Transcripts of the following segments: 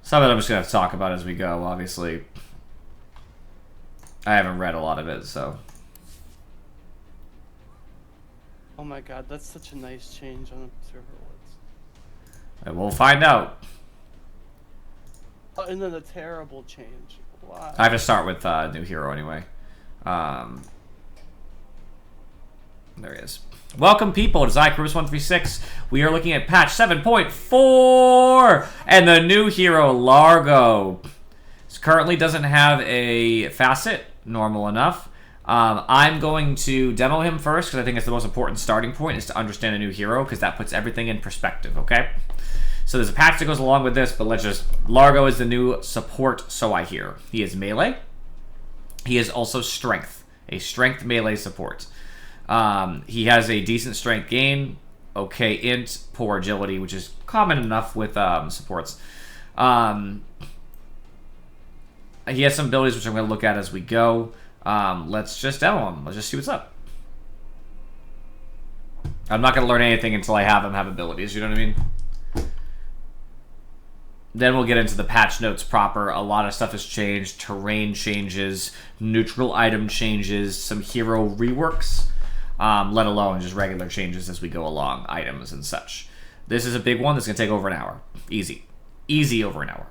Some of it I'm just going to have to talk about as we go, obviously. I haven't read a lot of it, so... Oh my god, that's such a nice change on Observer Woods. And we'll find out. Oh, and then a terrible change. Why? I have to start with new hero anyway. There he is. Welcome, people, to Zycrus136. We are looking at patch 7.4 and the new hero, Largo. This currently doesn't have a facet, normal enough. I'm going to demo him first because I think it's the most important starting point is to understand a new hero because that puts everything in perspective, okay? So there's a patch that goes along with this, but let's just... Largo is the new support, so I hear. He is melee. He is also strength. A strength melee support. He has a decent strength gain, okay int, poor agility, which is common enough with supports. He has some abilities which I'm going to look at as we go. Let's just demo him. Let's just see what's up. I'm not going to learn anything until I have him have abilities, you know what I mean? Then we'll get into the patch notes proper. A lot of stuff has changed. Terrain changes, neutral item changes, some hero reworks. Let alone just regular changes as we go along, items and such. This is a big one that's going to take over an hour. Easy. Easy over an hour.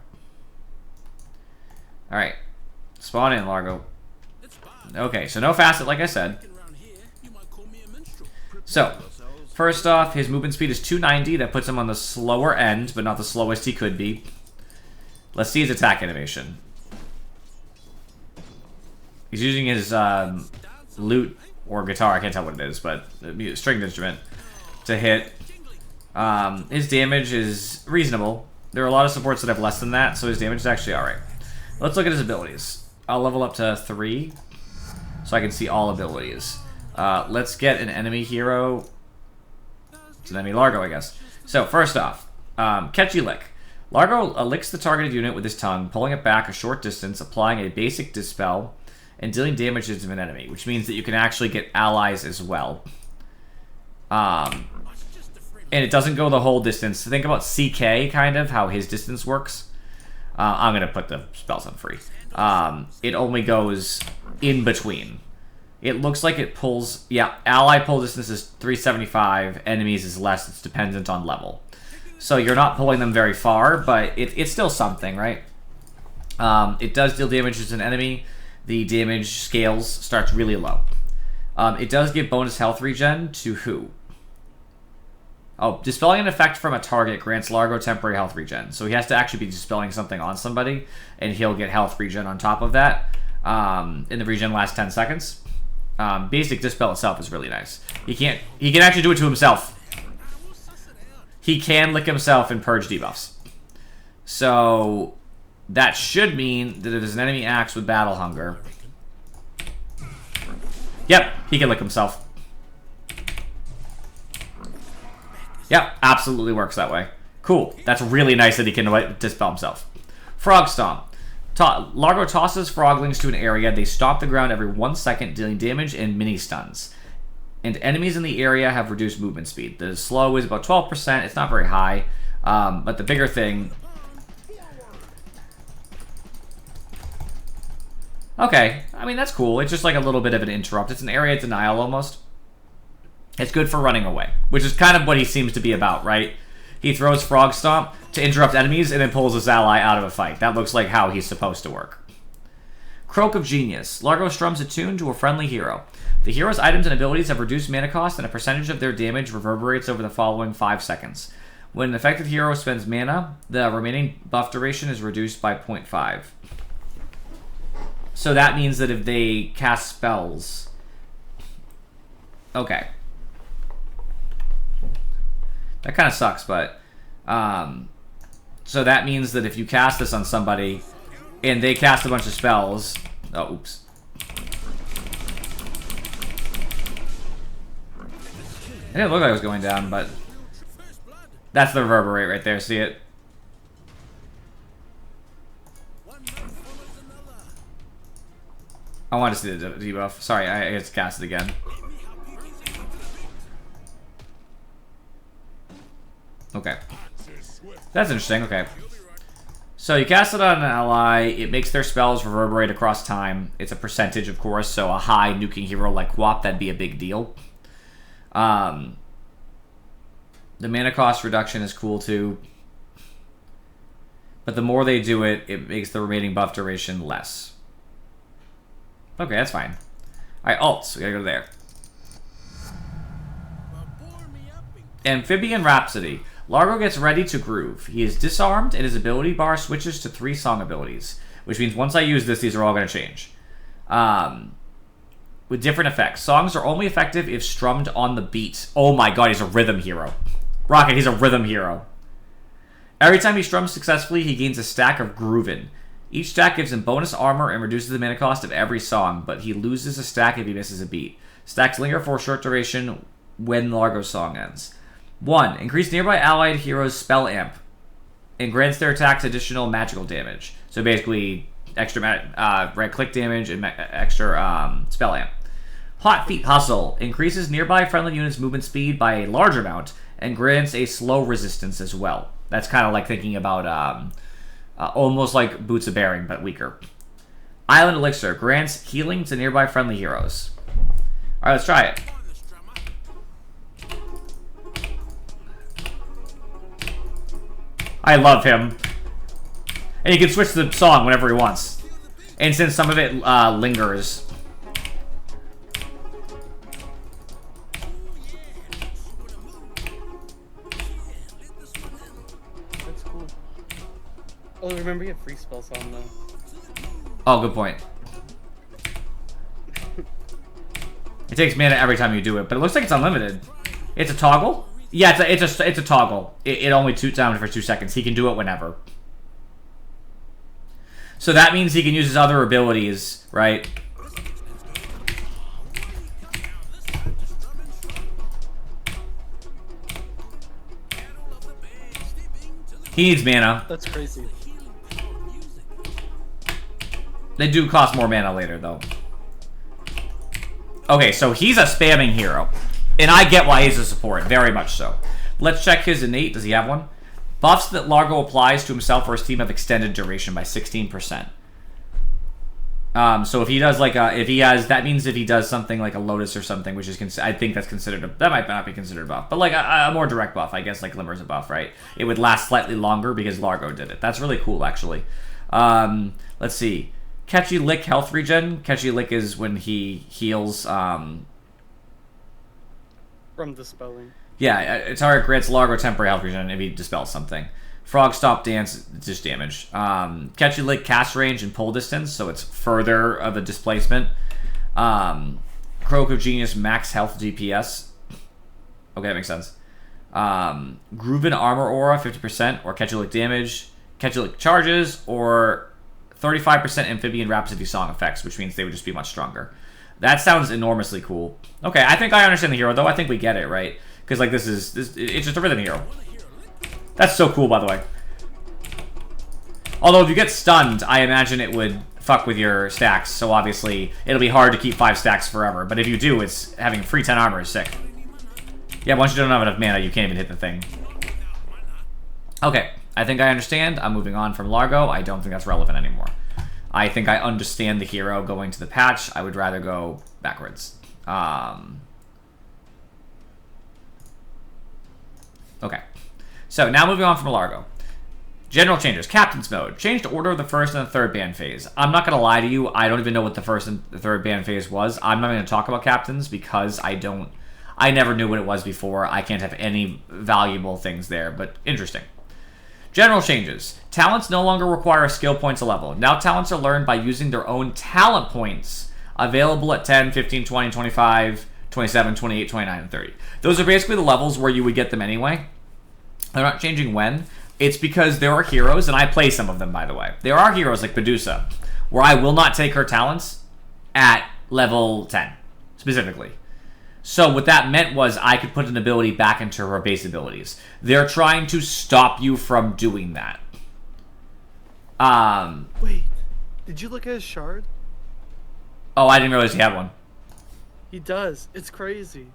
Alright. Spawn in, Largo. Okay, so no facet, like I said. So, first off, his movement speed is 290. That puts him on the slower end, but not the slowest he could be. Let's see his attack animation. He's using his lute or guitar, I can't tell what it is, but a stringed instrument to hit. His damage is reasonable. There are a lot of supports that have less than that, so his damage is actually alright. Let's look at his abilities. I'll level up to 3 so I can see all abilities. Let's get an enemy hero. It's an enemy Largo, I guess. So, first off, Catchy Lick. Largo licks the targeted unit with his tongue, pulling it back a short distance, applying a basic dispel, and dealing damage to an enemy, which means that you can actually get allies as well. And it doesn't go the whole distance. Think about CK, kind of, how his distance works. I'm going to put the spells on free. It only goes in between. It looks like it pulls... Yeah, ally pull distance is 375. Enemies is less. It's dependent on level. So you're not pulling them very far, but it's still something, right? It does deal damage to an enemy. The damage scales starts really low. It does give bonus health regen to who? Oh, dispelling an effect from a target grants Largo temporary health regen. So he has to actually be dispelling something on somebody, and he'll get health regen on top of that. And the regen lasts 10 seconds. Basic dispel itself is really nice. He can actually do it to himself. He can lick himself and purge debuffs. So that should mean that if there's an enemy axe with battle hunger... Yep, he can lick himself. Yep, absolutely works that way. Cool. That's really nice that he can dispel himself. Frog Stomp. Largo tosses froglings to an area. They stomp the ground every 1 second, dealing damage and mini stuns. And enemies in the area have reduced movement speed. The slow is about 12%. It's not very high. But the bigger thing... Okay. I mean, that's cool. It's just like a little bit of an interrupt. It's an area denial almost. It's good for running away, which is kind of what he seems to be about, right? He throws Frog Stomp to interrupt enemies and then pulls his ally out of a fight. That looks like how he's supposed to work. Croak of Genius. Largo strums a tune to a friendly hero. The hero's items and abilities have reduced mana cost, and a percentage of their damage reverberates over the following 5 seconds. When an effective hero spends mana, the remaining buff duration is reduced by 0.5. So that means that if they cast spells... Okay. That kind of sucks, but... so that means that if you cast this on somebody, and they cast a bunch of spells... Oh, oops. It didn't look like it was going down, but... That's the reverberate right there, see it? I want to see the debuff. Sorry, I just cast it again. Okay. That's interesting, okay. So you cast it on an ally. It makes their spells reverberate across time. It's a percentage, of course. So a high nuking hero like Quap, that'd be a big deal. The mana cost reduction is cool too. But the more they do it, it makes the remaining buff duration less. Okay, that's fine. Alright, alts. We gotta go there. Amphibian Rhapsody. Largo gets ready to groove. He is disarmed, and his ability bar switches to 3 song abilities. Which means once I use this, these are all going to change. With different effects. Songs are only effective if strummed on the beat. Oh my god, he's a rhythm hero. Rocket, he's a rhythm hero. Every time he strums successfully, he gains a stack of Groovin. Each stack gives him bonus armor and reduces the mana cost of every song, but he loses a stack if he misses a beat. Stacks linger for a short duration when Largo's song ends. 1. Increase nearby allied heroes' spell amp and grants their attacks additional magical damage. So basically, extra right-click damage and extra spell amp. Hot Feet Hustle increases nearby friendly units' movement speed by a large amount and grants a slow resistance as well. That's kind of like thinking about almost like Boots of Bearing, but weaker. Island Elixir grants healing to nearby friendly heroes. Alright, let's try it. I love him. And he can switch the song whenever he wants. And since some of it lingers. That's cool. Oh, remember you have free spells on though. Oh, good point. It takes mana every time you do it, but it looks like it's unlimited. It's a toggle? Yeah, it's a toggle. It only toots down for 2 seconds. He can do it whenever. So that means he can use his other abilities, right? He needs mana. That's crazy. They do cost more mana later, though. Okay, so he's a spamming hero. And I get why he's a support, very much so. Let's check his innate. Does he have one? Buffs that Largo applies to himself or his team have extended duration by 16%. So if he does like that means if he does something like a Lotus or something, which is I think that's considered that might not be considered a buff, but like a more direct buff, I guess, like Glimmer's a buff, right? It would last slightly longer because Largo did it. That's really cool, actually. Let's see. Catchy Lick health regen. Catchy Lick is when he heals. From dispelling. Yeah, target grants Largo temporary health regen if he dispels something. Frog Stomp Dance, just damage. Catchy Lick cast range and pull distance, so it's further of a displacement. Croak of Genius max health DPS. Okay, that makes sense. Groovin Armor Aura 50% or Catchy Lick damage. Catchy Lick charges or 35% Amphibian Rhapsody song effects, which means they would just be much stronger. That sounds enormously cool. Okay, I think I understand the hero, though. I think we get it, right? Because, like, this it's just a rhythm hero. That's so cool, by the way. Although, if you get stunned, I imagine it would fuck with your stacks. So, obviously, it'll be hard to keep 5 stacks forever. But if you do, it's having free 10 armor is sick. Yeah, once you don't have enough mana, you can't even hit the thing. Okay, I think I understand. I'm moving on from Largo. I don't think that's relevant anymore. I think I understand the hero going to the patch. I would rather go backwards. Okay. So, now moving on from Largo. General changes. Captain's mode. Changed order of the first and the third ban phase. I'm not going to lie to you. I don't even know what the first and the third ban phase was. I'm not going to talk about captains because I never knew what it was before. I can't have any valuable things there, but interesting. General changes. Talents no longer require skill points a level. Now talents are learned by using their own talent points available at 10, 15, 20, 25, 27, 28, 29, and 30. Those are basically the levels where you would get them anyway. They're not changing when. It's because there are heroes, and I play some of them, by the way. There are heroes like Medusa, where I will not take her talents at level 10, specifically. So what that meant was I could put an ability back into her base abilities. They're trying to stop you from doing that. Wait, did you look at his shard? Oh, I didn't realize he had one. He does. It's crazy.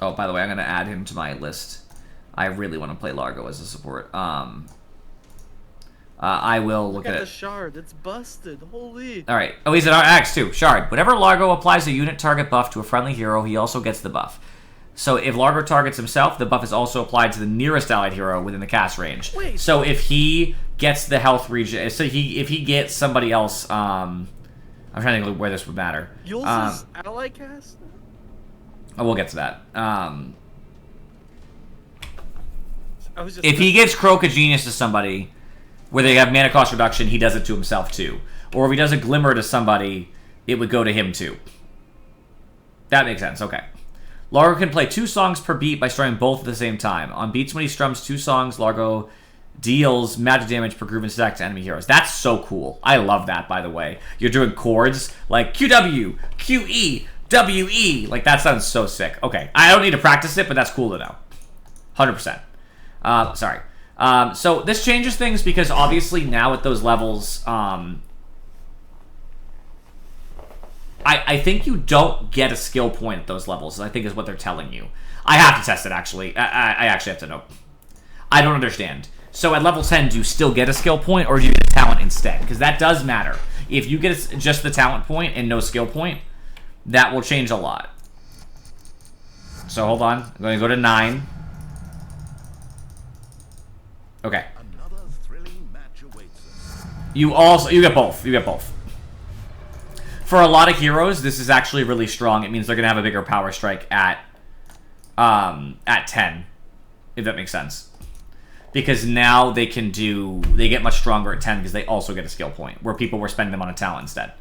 Oh, by the way, I'm going to add him to my list. I really want to play Largo as a support. I will Look look at at the it. shard. It's busted. Holy. All right. Oh, he's an Axe too. Shard. Whenever Largo applies a unit target buff to a friendly hero, he also gets the buff. So if Largo targets himself, the buff is also applied to the nearest allied hero within the cast range. Wait. So if he gets the health regen, so if he gets somebody else, I'm trying to think where this would matter. Yules' ally cast? Oh, we'll get to that. I was just If he gives Croak of Genius to somebody, where they have mana cost reduction, he does it to himself too. Or if he does a Glimmer to somebody, it would go to him too. That makes sense. Okay. Largo can play 2 songs per beat by strumming both at the same time. On beats when he strums 2 songs, Largo deals magic damage per groove and stack to enemy heroes. That's so cool. I love that, by the way. You're doing chords like QW, QE, WE. Like, that sounds so sick. Okay. I don't need to practice it, but that's cool to know. 100%. Sorry. So this changes things because obviously now at those levels, I think you don't get a skill point at those levels, I think is what they're telling you. I have to test it, actually. I actually have to know. I don't understand. So at level 10, do you still get a skill point, or do you get a talent instead? Because that does matter. If you get just the talent point and no skill point, that will change a lot. So hold on. I'm going to go to 9. Okay. Another thrilling match awaits us. You get both. You get both. For a lot of heroes, this is actually really strong. It means they're gonna have a bigger power strike at 10, if that makes sense. Because now they get much stronger at 10 because they also get a skill point, where people were spending them on a talent instead.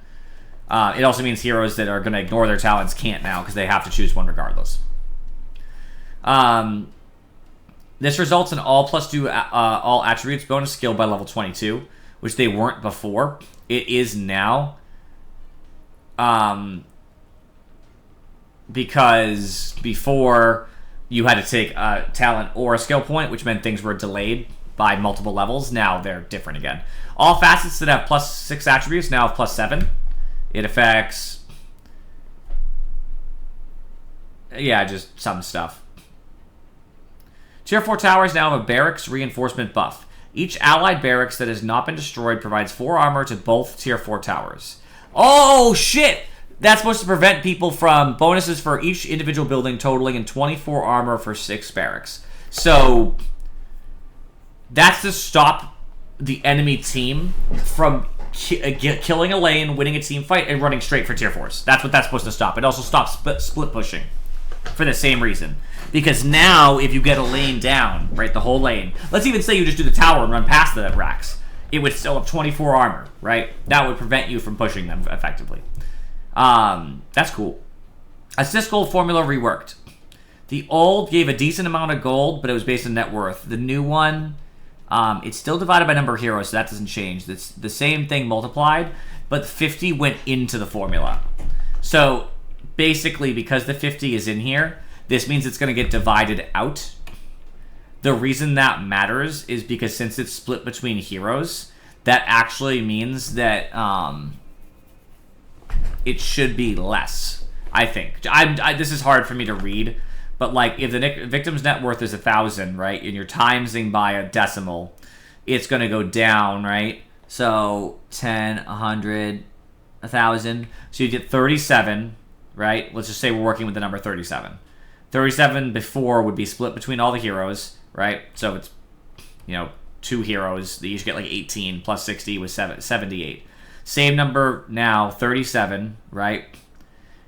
It also means heroes that are gonna ignore their talents can't now because they have to choose one regardless. This results in all +2 all attributes bonus skill by level 22, which they weren't before. It is now. Because before you had to take a talent or a skill point, which meant things were delayed by multiple levels. Now they're different again. All facets that have +6 attributes now have +7. It affects, yeah, just some stuff. Tier 4 towers now have a barracks reinforcement buff. Each allied barracks that has not been destroyed provides 4 armor to both tier 4 towers. Oh, shit! That's supposed to prevent people from bonuses for each individual building totaling in 24 armor for 6 barracks. So, that's to stop the enemy team from killing a lane, winning a team fight, and running straight for tier 4s. That's what that's supposed to stop. It also stops split pushing for the same reason. Because now, if you get a lane down, right, the whole lane, let's even say you just do the tower and run past the racks, it would still have 24 armor, right? That would prevent you from pushing them effectively. That's cool. Assist gold formula reworked. The old gave a decent amount of gold, but it was based on net worth. The new one, it's still divided by number of heroes, so that doesn't change. It's the same thing multiplied, but 50 went into the formula. So, basically, because the 50 is in here, this means it's going to get divided out. The reason that matters is because since it's split between heroes, that actually means that it should be less, I think. This is hard for me to read, but like if the victim's net worth is 1,000, right, and you're timesing by a decimal, it's going to go down, right? So 10, 100, 1,000. So you get 37, right? Let's just say we're working with the number 37. 37 before would be split between all the heroes, right? So it's, 2 heroes. They each get like 18 plus 60 was 78. Same number now, 37, right?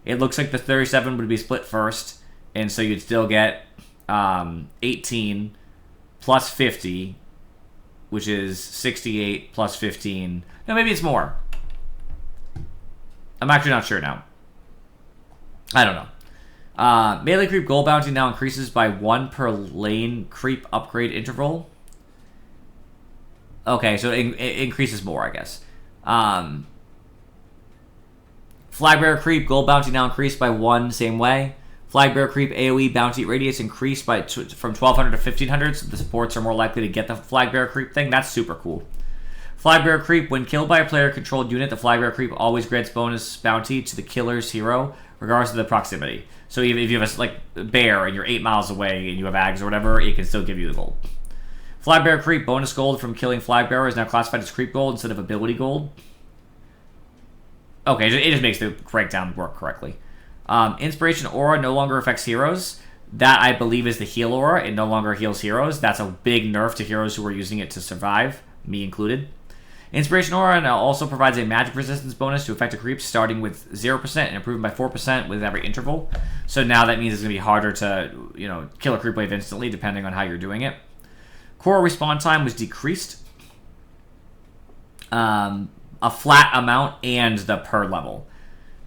It looks like the 37 would be split first, and so you'd still get 18 plus 50, which is 68 plus 15. No, maybe it's more. I'm actually not sure now. I don't know. Melee creep gold bounty now increases by 1 per lane creep upgrade interval. Okay, so it increases more, I guess. Flagbearer creep gold bounty now increased by 1 same way. Flagbearer creep AoE bounty radius increased by from 1,200 to 1,500, so the supports are more likely to get the Flagbearer creep thing. That's super cool. Flagbearer creep, when killed by a player-controlled unit, the Flagbearer creep always grants bonus bounty to the killer's hero, regardless of the proximity. So even if you have a bear and you're 8 miles away and you have ags or whatever, it can still give you the gold. Flagbearer creep bonus gold from killing Flagbearer is now classified as creep gold instead of ability gold. Okay, it just makes the breakdown work correctly. Inspiration aura no longer affects heroes. That, I believe, is the heal aura. It no longer heals heroes. That's a big nerf to heroes who are using it to survive, me included. Inspiration aura now also provides a magic resistance bonus to affected creeps, starting with 0% and improving by 4% with every interval. So now that means it's going to be harder to, kill a creep wave instantly, depending on how you're doing it. Core respawn time was decreased. A flat amount and the per level.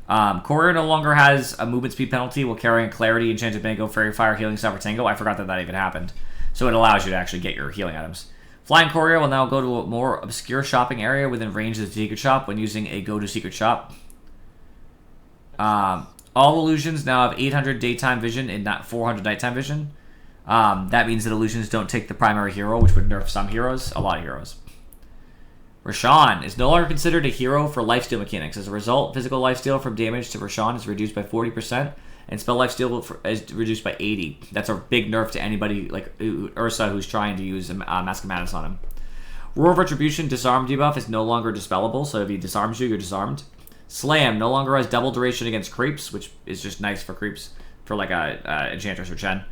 Courier no longer has a movement speed penalty while carrying Clarity, Enchanted Mango, Fairy Fire, Healing Star, Tango. I forgot that even happened. So it allows you to actually get your healing items. Flying Courier will now go to a more obscure shopping area within range of the Secret Shop when using a Go to Secret Shop. All illusions now have 800 daytime vision and not 400 nighttime vision. That means that illusions don't take the primary hero, which would nerf some heroes, a lot of heroes. Roshan is no longer considered a hero for lifesteal mechanics. As a result, physical lifesteal from damage to Roshan is reduced by 40%, and spell lifesteal is reduced by 80%. That's a big nerf to anybody like Ursa who's trying to use Mask of Madness on him. Roar of Retribution disarm debuff is no longer dispellable, so if he disarms you, you're disarmed. Slam no longer has double duration against creeps, which is just nice for creeps, for like a Enchantress or Chen.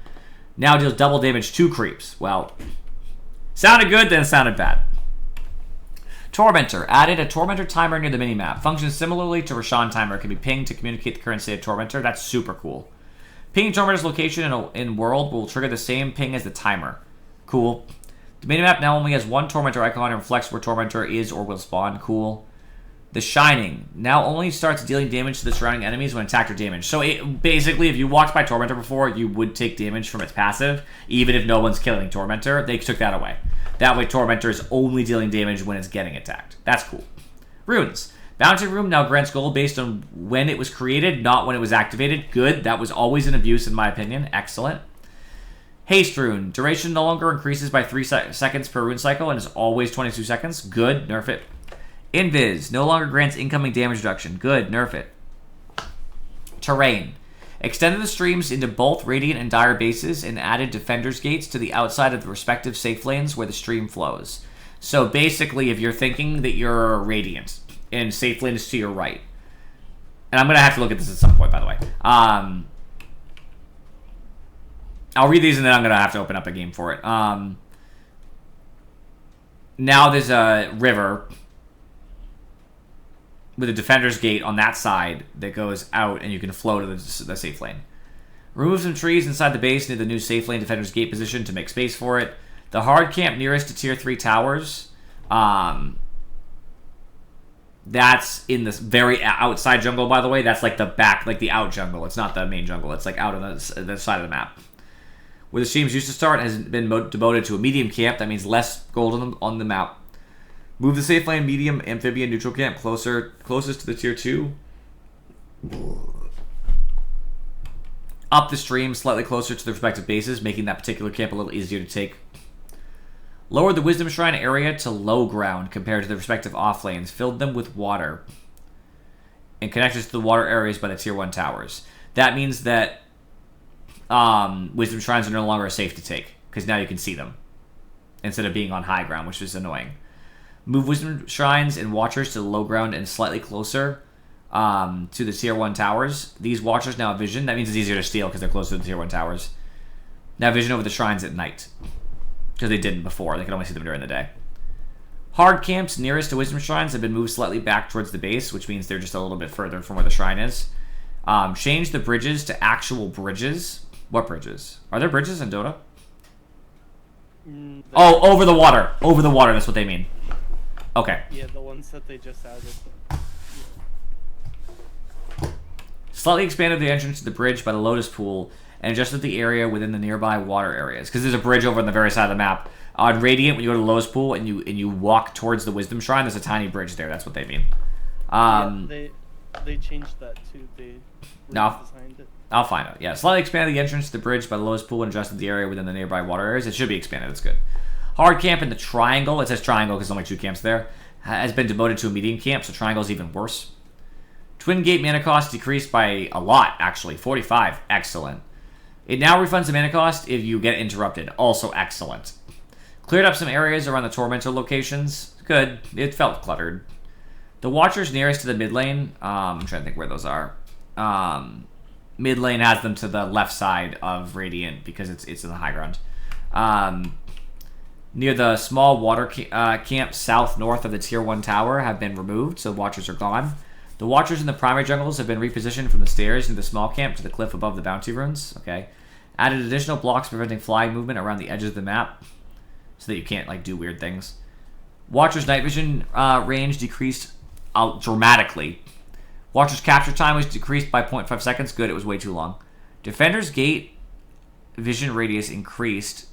Now deals double damage to creeps. Well, sounded good, then sounded bad. Tormentor. Added a Tormentor timer near the minimap. Functions similarly to Roshan timer. Can be pinged to communicate the current state of Tormentor. That's super cool. Pinging Tormentor's location in world will trigger the same ping as the timer. Cool. The minimap now only has one Tormentor icon and reflects where Tormentor is or will spawn. Cool. The Shining now only starts dealing damage to the surrounding enemies when attacked or damaged. So basically, if you walked by Tormentor before, you would take damage from its passive, even if no one's killing Tormentor. They took that away. That way, Tormentor is only dealing damage when it's getting attacked. That's cool. Runes. Bounty Room now grants gold based on when it was created, not when it was activated. Good. That was always an abuse, in my opinion. Excellent. Haste Rune. Duration no longer increases by 3 seconds per rune cycle and is always 22 seconds. Good. Nerf it. Invis. No longer grants incoming damage reduction. Good. Nerf it. Terrain. Extended the streams into both Radiant and Dire bases and added Defender's Gates to the outside of the respective safe lanes where the stream flows. So basically, if you're thinking that you're Radiant and safe lane is to your right, and I'm going to have to look at this at some point, by the way. I'll read these and then I'm going to have to open up a game for it. Now there's a river with a Defender's Gate on that side that goes out and you can flow to the safe lane. Remove some trees inside the base near the new safe lane Defender's Gate position to make space for it. The hard camp nearest to tier 3 towers, that's in this very outside jungle, by the way. That's like the back, like the out jungle. It's not the main jungle. It's like out on the side of the map. Where the streams used to start has been devoted to a medium camp. That means less gold on the map. Move the safe lane, medium, amphibian, neutral camp closest to the tier 2. Up the stream, slightly closer to the respective bases, making that particular camp a little easier to take. Lowered the Wisdom Shrine area to low ground compared to the respective off lanes. Filled them with water. And connected to the water areas by the tier 1 towers. That means that Wisdom Shrines are no longer safe to take, because now you can see them. Instead of being on high ground, which is annoying. Move Wisdom Shrines and Watchers to the low ground and slightly closer to the tier 1 towers. These Watchers now have vision. That means it's easier to steal because they're closer to the tier 1 towers. Now vision over the shrines at night. Because they didn't before. They could only see them during the day. Hard camps nearest to Wisdom Shrines have been moved slightly back towards the base, which means they're just a little bit further from where the shrine is. Change the bridges to actual bridges. What bridges? Are there bridges in Dota? Oh, over the water. Over the water, that's what they mean. Okay. Yeah, the ones that they just added. Slightly expanded the entrance to the bridge by the Lotus Pool and adjusted the area within the nearby water areas. Because there's a bridge over on the very side of the map. On Radiant, when you go to the Lotus Pool and you walk towards the Wisdom Shrine, there's a tiny bridge there. That's what they mean. They changed that too. They redesigned it. I'll find out. Yeah, slightly expanded the entrance to the bridge by the Lotus Pool and adjusted the area within the nearby water areas. It should be expanded. It's good. Hard camp in the triangle. It says triangle because there's only 2 camps there. Has been devoted to a medium camp, so triangle is even worse. Twin gate mana cost decreased by a lot, actually. 45. Excellent. It now refunds the mana cost if you get interrupted. Also excellent. Cleared up some areas around the Tormentor locations. Good. It felt cluttered. The Watchers nearest to the mid lane, I'm trying to think where those are. Mid lane has them to the left side of Radiant because it's in the high ground. Near the small water camp south-north of the Tier 1 tower have been removed, so Watchers are gone. The Watchers in the primary jungles have been repositioned from the stairs in the small camp to the cliff above the bounty runes. Okay. Added additional blocks preventing flying movement around the edges of the map so that you can't, like, do weird things. Watchers' night vision range decreased dramatically. Watcher's capture time was decreased by 0.5 seconds. Good, it was way too long. Defender's Gate vision radius increased.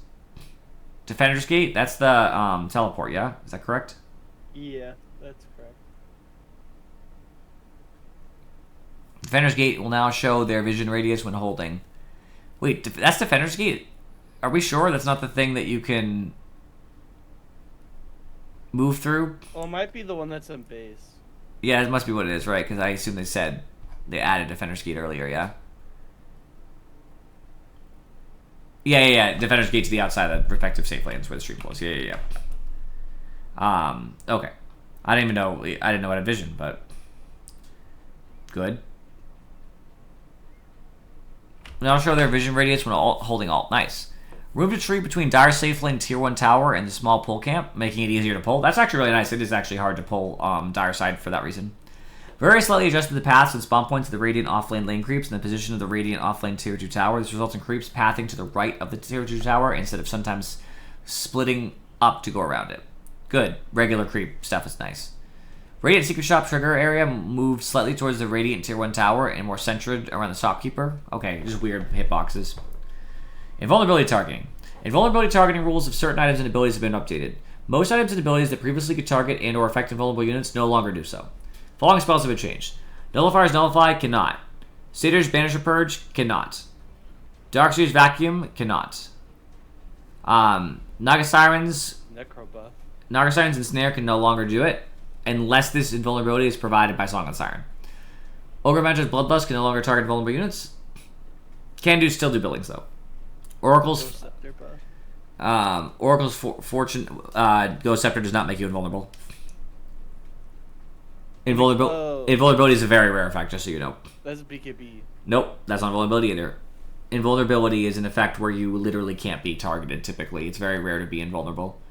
Defender's Gate? That's the teleport, yeah? Is that correct? Yeah, that's correct. Defender's Gate will now show their vision radius when holding. Wait, that's Defender's Gate? Are we sure that's not the thing that you can move through? Well, it might be the one that's in base. Yeah, it must be what it is, right? Because I assume they said they added Defender's Gate earlier, yeah? Yeah. Defender's Gate to the outside of the respective safe lanes where the stream was. Yeah. Okay. I didn't know it had vision, but good. Now I'll show their vision radius when holding alt. Nice. Room to tree between Dire Safe Lane Tier 1 Tower and the small pull camp, making it easier to pull. That's actually really nice. It is actually hard to pull Dire side for that reason. Very slightly adjusted the paths and spawn points of the Radiant offlane lane creeps in the position of the Radiant offlane Tier 2 Tower. This results in creeps pathing to the right of the Tier 2 Tower instead of sometimes splitting up to go around it. Good. Regular creep stuff is nice. Radiant Secret Shop trigger area moved slightly towards the Radiant Tier 1 Tower and more centered around the Shopkeeper. Okay, just weird hitboxes. Invulnerability targeting. Invulnerability targeting rules of certain items and abilities have been updated. Most items and abilities that previously could target and or affect invulnerable units no longer do so. Following spells have been changed. Nullifier's Nullify cannot. Satyr's Banisher Purge cannot. Darkseer's Vacuum cannot. Naga Sirens and Snare can no longer do it unless this invulnerability is provided by Song and Siren. Ogre Mage's Bloodlust can no longer target vulnerable units. Still do Billings though. Oracle's Fortune Ghost Scepter does not make you invulnerable. Invulnerability is a very rare effect, just so you know. That's BKB. Nope, that's not invulnerability either. Invulnerability is an effect where you literally can't be targeted, typically. It's very rare to be invulnerable.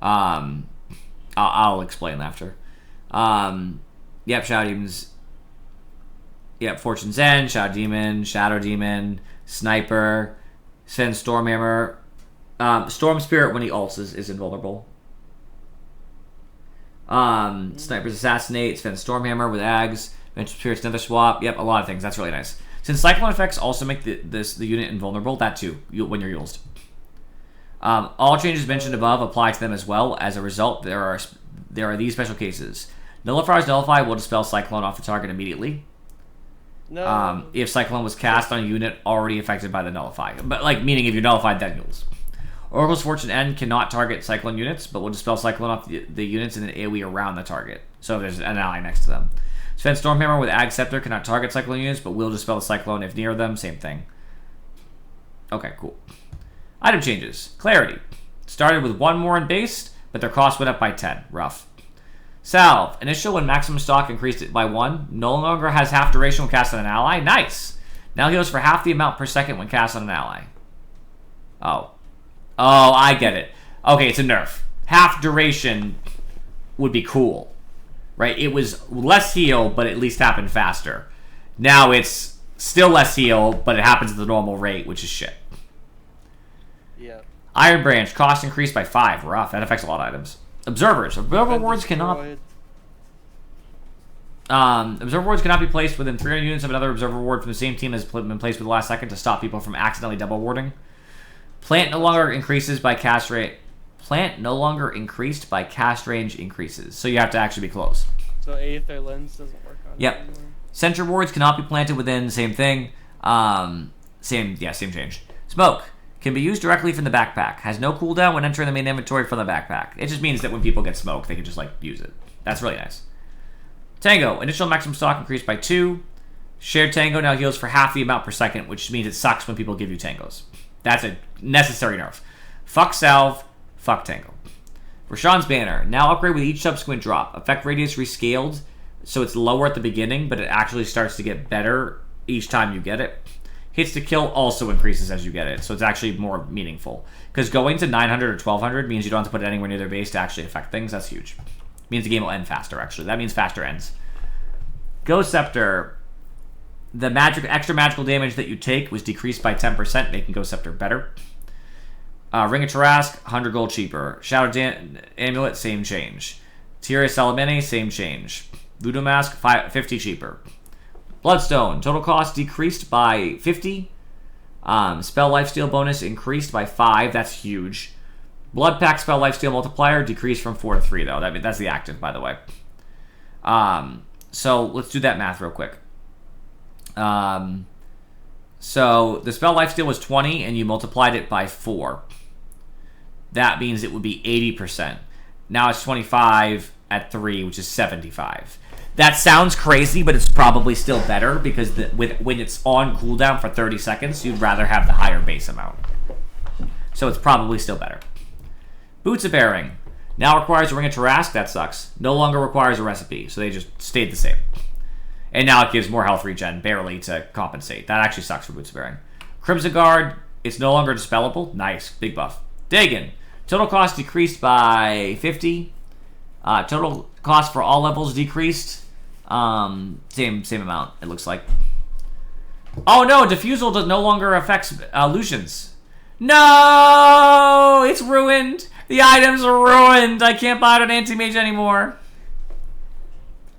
I'll explain after. Yep, Shadow Demons. Yep, Fortune's End, Shadow Demon, Sniper, Sven Stormhammer. Storm Spirit, when he ults, is invulnerable. Sniper's Assassinate, Sven Stormhammer with Ags, Venture Spirit's Nether Swap. Yep, a lot of things. That's really nice. Since Cyclone effects also make the unit invulnerable, that too, when you're used. All changes mentioned above apply to them as well. As a result, there are these special cases. Nullifier's Nullify will dispel Cyclone off the target immediately. No. If Cyclone was cast on a unit already affected by the Nullify. But, like, meaning if you're nullified, then you lose. Oracle's Fortune End cannot target Cyclone units, but will dispel Cyclone off the units in an AoE around the target. So there's an ally next to them. Sven Stormhammer with Ag Scepter cannot target Cyclone units, but will dispel the Cyclone if near them. Same thing. Okay, cool. Item changes. Clarity. Started with 1 more in base, but their cost went up by 10. Rough. Salve. Initial and maximum stock increased it by 1. No longer has half duration when cast on an ally. Nice. Now heals for half the amount per second when cast on an ally. Oh, I get it. Okay, it's a nerf. Half duration would be cool. Right? It was less heal, but at least happened faster. Now it's still less heal, but it happens at the normal rate, which is shit. Yeah. Iron Branch, cost increased by 5. Rough. That affects a lot of items. Observers. Observer wards cannot be placed within 300 units of another observer ward from the same team as been placed with the last second to stop people from accidentally double warding. Plant no longer increases by cast rate. Plant no longer increased by cast range increases. So you have to actually be close. So Aether Lens doesn't work on Yep. it anymore. Sentry wards cannot be planted within the same thing. Same change. Smoke can be used directly from the backpack. Has no cooldown when entering the main inventory from the backpack. It just means that when people get smoke, they can just, like, use it. That's really nice. Tango. Initial maximum stock increased by 2. Shared Tango now heals for half the amount per second, which means it sucks when people give you Tangos. That's a necessary nerf. Fuck Salve. Fuck Tangle. Rashawn's Banner. Now upgrade with each subsequent drop. Effect radius rescaled, so it's lower at the beginning, but it actually starts to get better each time you get it. Hits to kill also increases as you get it, so it's actually more meaningful. Because going to 900 or 1200 means you don't have to put it anywhere near their base to actually affect things. That's huge. Means the game will end faster, actually. That means faster ends. Ghost Scepter. The extra magical damage that you take was decreased by 10%, making Ghost Scepter better. Ring of Tarask, 100 gold cheaper. Shadow Amulet, same change. Tira Salamene, same change. Voodoo Mask, 50 cheaper. Bloodstone, total cost decreased by 50. Spell lifesteal bonus increased by 5. That's huge. Blood Pact spell lifesteal multiplier decreased from 4 to 3, though. That's the active, by the way. So let's do that math real quick. So the spell lifesteal was 20, and you multiplied it by 4. That means it would be 80%. Now it's 25 at 3, which is 75. That sounds crazy, but it's probably still better because when it's on cooldown for 30 seconds, you'd rather have the higher base amount. So it's probably still better. Boots of Bearing. Now requires a Ring of Tarask. That sucks. No longer requires a recipe, so they just stayed the same. And now it gives more health regen, barely, to compensate. That actually sucks for Boots of Bearing. Crimson Guard. It's no longer dispellable. Nice. Big buff. Dagon. Total cost decreased by 50. Total cost for all levels decreased. Same amount, it looks like. Oh no, Diffusal no longer affects illusions. No! It's ruined! The items are ruined! I can't buy it on Anti-Mage anymore.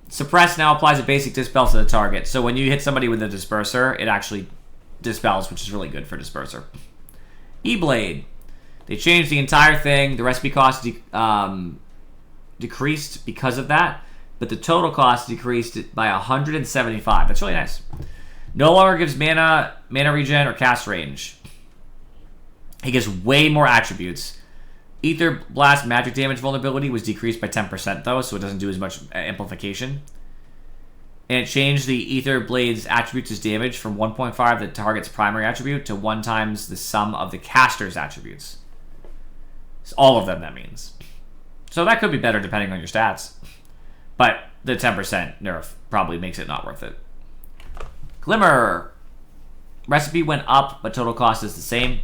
Suppress now applies a basic dispel to the target. So when you hit somebody with a Disperser, it actually dispels, which is really good for Disperser. E-Blade. They changed the entire thing. The recipe cost decreased because of that, but the total cost decreased by 175. That's really nice. No longer gives mana regen, or cast range. He gives way more attributes. Ether Blast magic damage vulnerability was decreased by 10% though, so it doesn't do as much amplification. And it changed the Ether Blade's attributes as damage from 1.5 the target's primary attribute to 1 times the sum of the caster's attributes. It's all of them, that means. So that could be better depending on your stats. But the 10% nerf probably makes it not worth it. Glimmer. Recipe went up, but total cost is the same.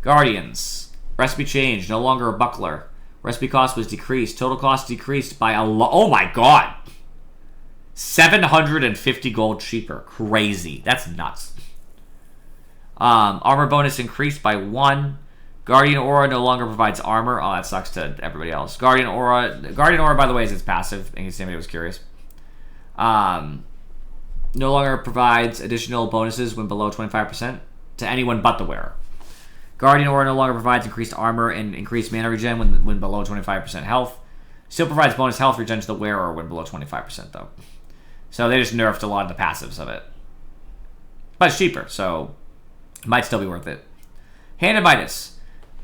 Guardians. Recipe changed. No longer a buckler. Recipe cost was decreased. Total cost decreased by a lot. Oh my god! 750 gold cheaper. Crazy. That's nuts. Armor bonus increased by 1. Guardian Aura no longer provides armor. Oh, that sucks to everybody else. Guardian Aura, by the way, is its passive, in case anybody was curious. No longer provides additional bonuses when below 25% to anyone but the wearer. Guardian Aura no longer provides increased armor and increased mana regen when below 25% health. Still provides bonus health regen to the wearer when below 25%, though. So they just nerfed a lot of the passives of it. But it's cheaper, so it might still be worth it. Hand of Midas.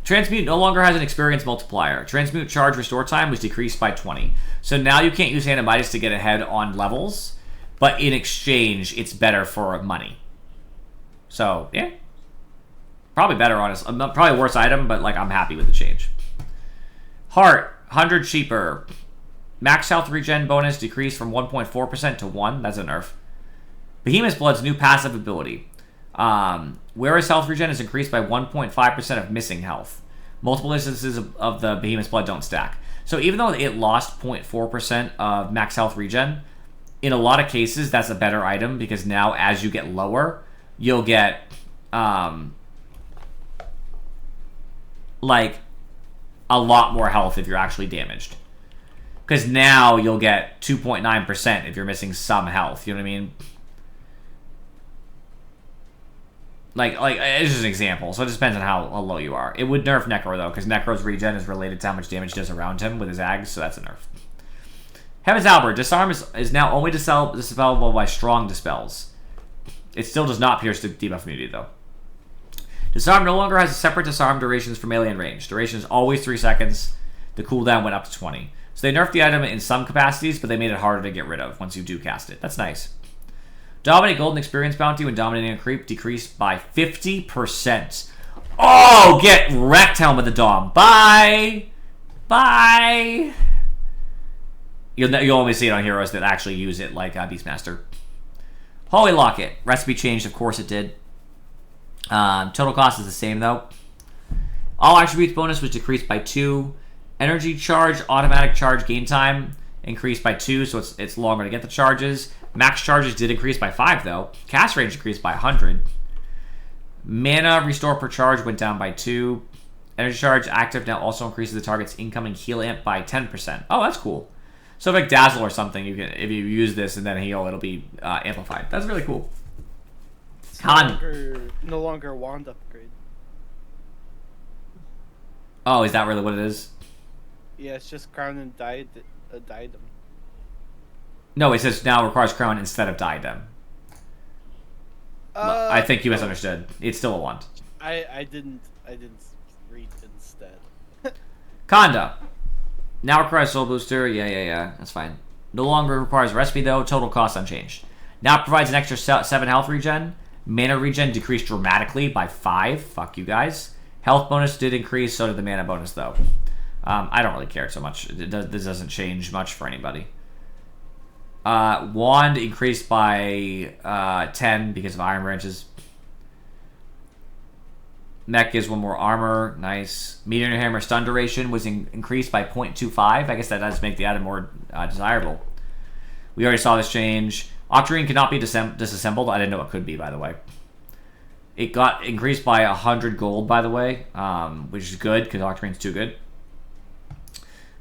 Transmute no longer has an experience multiplier. Transmute charge restore time was decreased by 20. So now you can't use Hand of Midas to get ahead on levels, but in exchange, it's better for money. So, yeah. Probably better, honestly. Probably a worse item, but like I'm happy with the change. Heart, 100 cheaper. Max health regen bonus decreased from 1.4% to 1. That's a nerf. Behemoth's Blood's new passive ability. Wearer's health regen is increased by 1.5% of missing health. Multiple instances of the Behemoth's Blood don't stack. So even though it lost 0.4% of max health regen, in a lot of cases, that's a better item because now as you get lower, you'll get, like, a lot more health if you're actually damaged. Because now you'll get 2.9% if you're missing some health. You know what I mean? Like it's just an example, so it just depends on how low you are. It would nerf Necro, though, because Necro's regen is related to how much damage he does around him with his Ags, so that's a nerf. Heaven's Albert. Disarm is now only dispellable by strong dispels. It still does not pierce the debuff immunity, though. Disarm no longer has separate disarm durations for melee and range. Duration is always 3 seconds. The cooldown went up to 20. So they nerfed the item in some capacities, but they made it harder to get rid of once you do cast it. That's nice. Dominate Golden Experience Bounty when dominating a creep decreased by 50%. Oh, get wrecked, Helmet the Dom. Bye. Bye. You'll only see it on heroes that actually use it, like Beastmaster. Holy Locket. Recipe changed, of course it did. Total cost is the same, though. All attributes bonus was decreased by 2. Energy charge, automatic charge gain time increased by 2, so it's longer to get the charges. Max charges did increase by 5, though. Cast range increased by 100. Mana restore per charge went down by 2. Energy charge active now also increases the target's incoming heal amp by 10%. Oh, that's cool. So like Dazzle or something, you can, if you use this and then heal, it'll be amplified. That's really cool. It's no longer a wand upgrade. Oh, is that really what it is? Yeah, it's just crown and diadem. No, it says now requires crown instead of diadem. I think you misunderstood. It's still a wand. I didn't read instead. Conda. Now requires soul booster. Yeah. That's fine. No longer requires recipe though. Total cost unchanged. Now provides an extra 7 health regen. Mana regen decreased dramatically by 5. Fuck you guys. Health bonus did increase. So did the mana bonus though. I don't really care so much. This doesn't change much for anybody. Wand increased by 10 because of iron branches. Mech gives 1 more armor. Nice. Meteor Hammer stun duration was increased by 0.25. I guess that does make the item more desirable. We already saw this change. Octarine cannot be disassembled. I didn't know it could be, by the way. It got increased by 100 gold, by the way, which is good because Octarine's too good.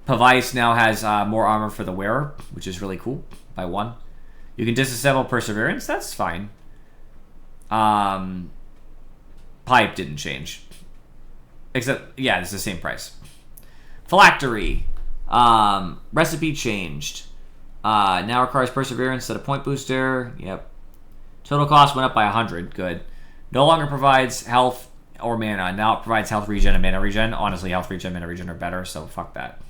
Pavice now has more armor for the wearer, which is really cool, by 1. You can disassemble Perseverance. That's fine. Pipe didn't change. Except, yeah, it's the same price. Phylactery. Recipe changed. Now requires Perseverance instead of point booster. Yep. Total cost went up by 100. Good. No longer provides health or mana. Now it provides health regen and mana regen. Honestly, health regen and mana regen are better, so fuck that.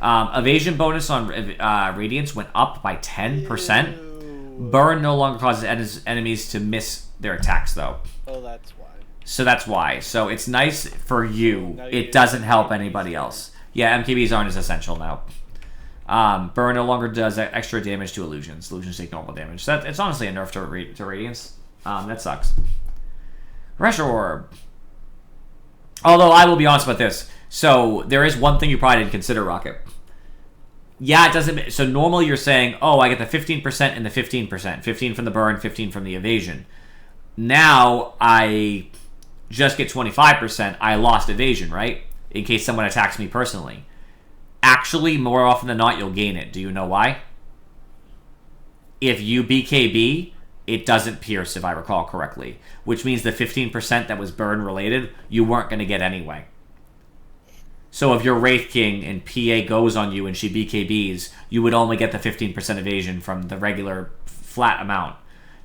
Evasion bonus on Radiance went up by 10%. Ew. Burn no longer causes enemies to miss their attacks, though. Oh, that's why. So that's why. So it's nice for you. It doesn't help anybody else. Yeah, MKBs aren't as essential now. Burn no longer does extra damage to illusions. Illusions take normal damage. So it's honestly a nerf to Radiance. That sucks. Pressure Orb. Although I will be honest about this. So there is one thing you probably didn't consider, Rocket. Yeah, it doesn't. So normally you're saying, oh, I get the 15% and the 15%. 15 from the burn, 15 from the evasion. Now I just get 25%. I lost evasion, right? In case someone attacks me personally. Actually, more often than not, you'll gain it. Do you know why? If you BKB, it doesn't pierce, if I recall correctly. Which means the 15% that was burn related, you weren't going to get anyway. So if you're Wraith King and PA goes on you and she BKBs, you would only get the 15% evasion from the regular flat amount.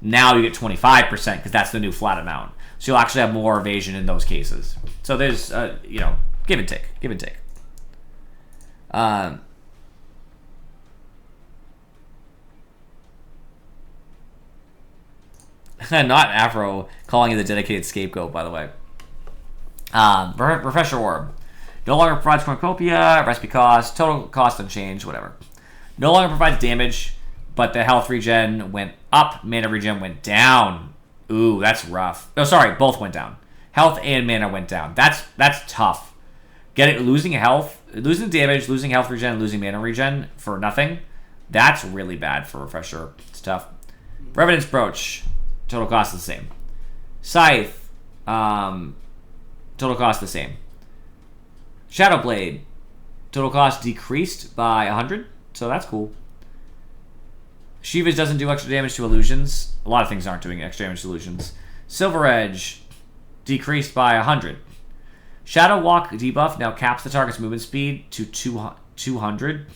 Now you get 25% because that's the new flat amount. So you'll actually have more evasion in those cases. So there's, give and take. Give and take. Not Afro calling you the dedicated scapegoat, by the way. Refresher Orb. No longer provides cornucopia, recipe cost, total cost unchanged, whatever. No longer provides damage, but the health regen went up, mana regen went down. Ooh, that's rough. No, sorry, both went down. Health and mana went down. That's tough. Losing health, losing damage, losing health regen, losing mana regen for nothing. That's really bad for Refresher. It's tough. Revenant's Brooch. Total cost is the same. Scythe. Total cost the same. Shadowblade. Total cost decreased by 100. So that's cool. Shiva's doesn't do extra damage to illusions. A lot of things aren't doing extra damage to illusions. Silver Edge. Decreased by 100. Shadow Walk debuff now caps the target's movement speed to 200.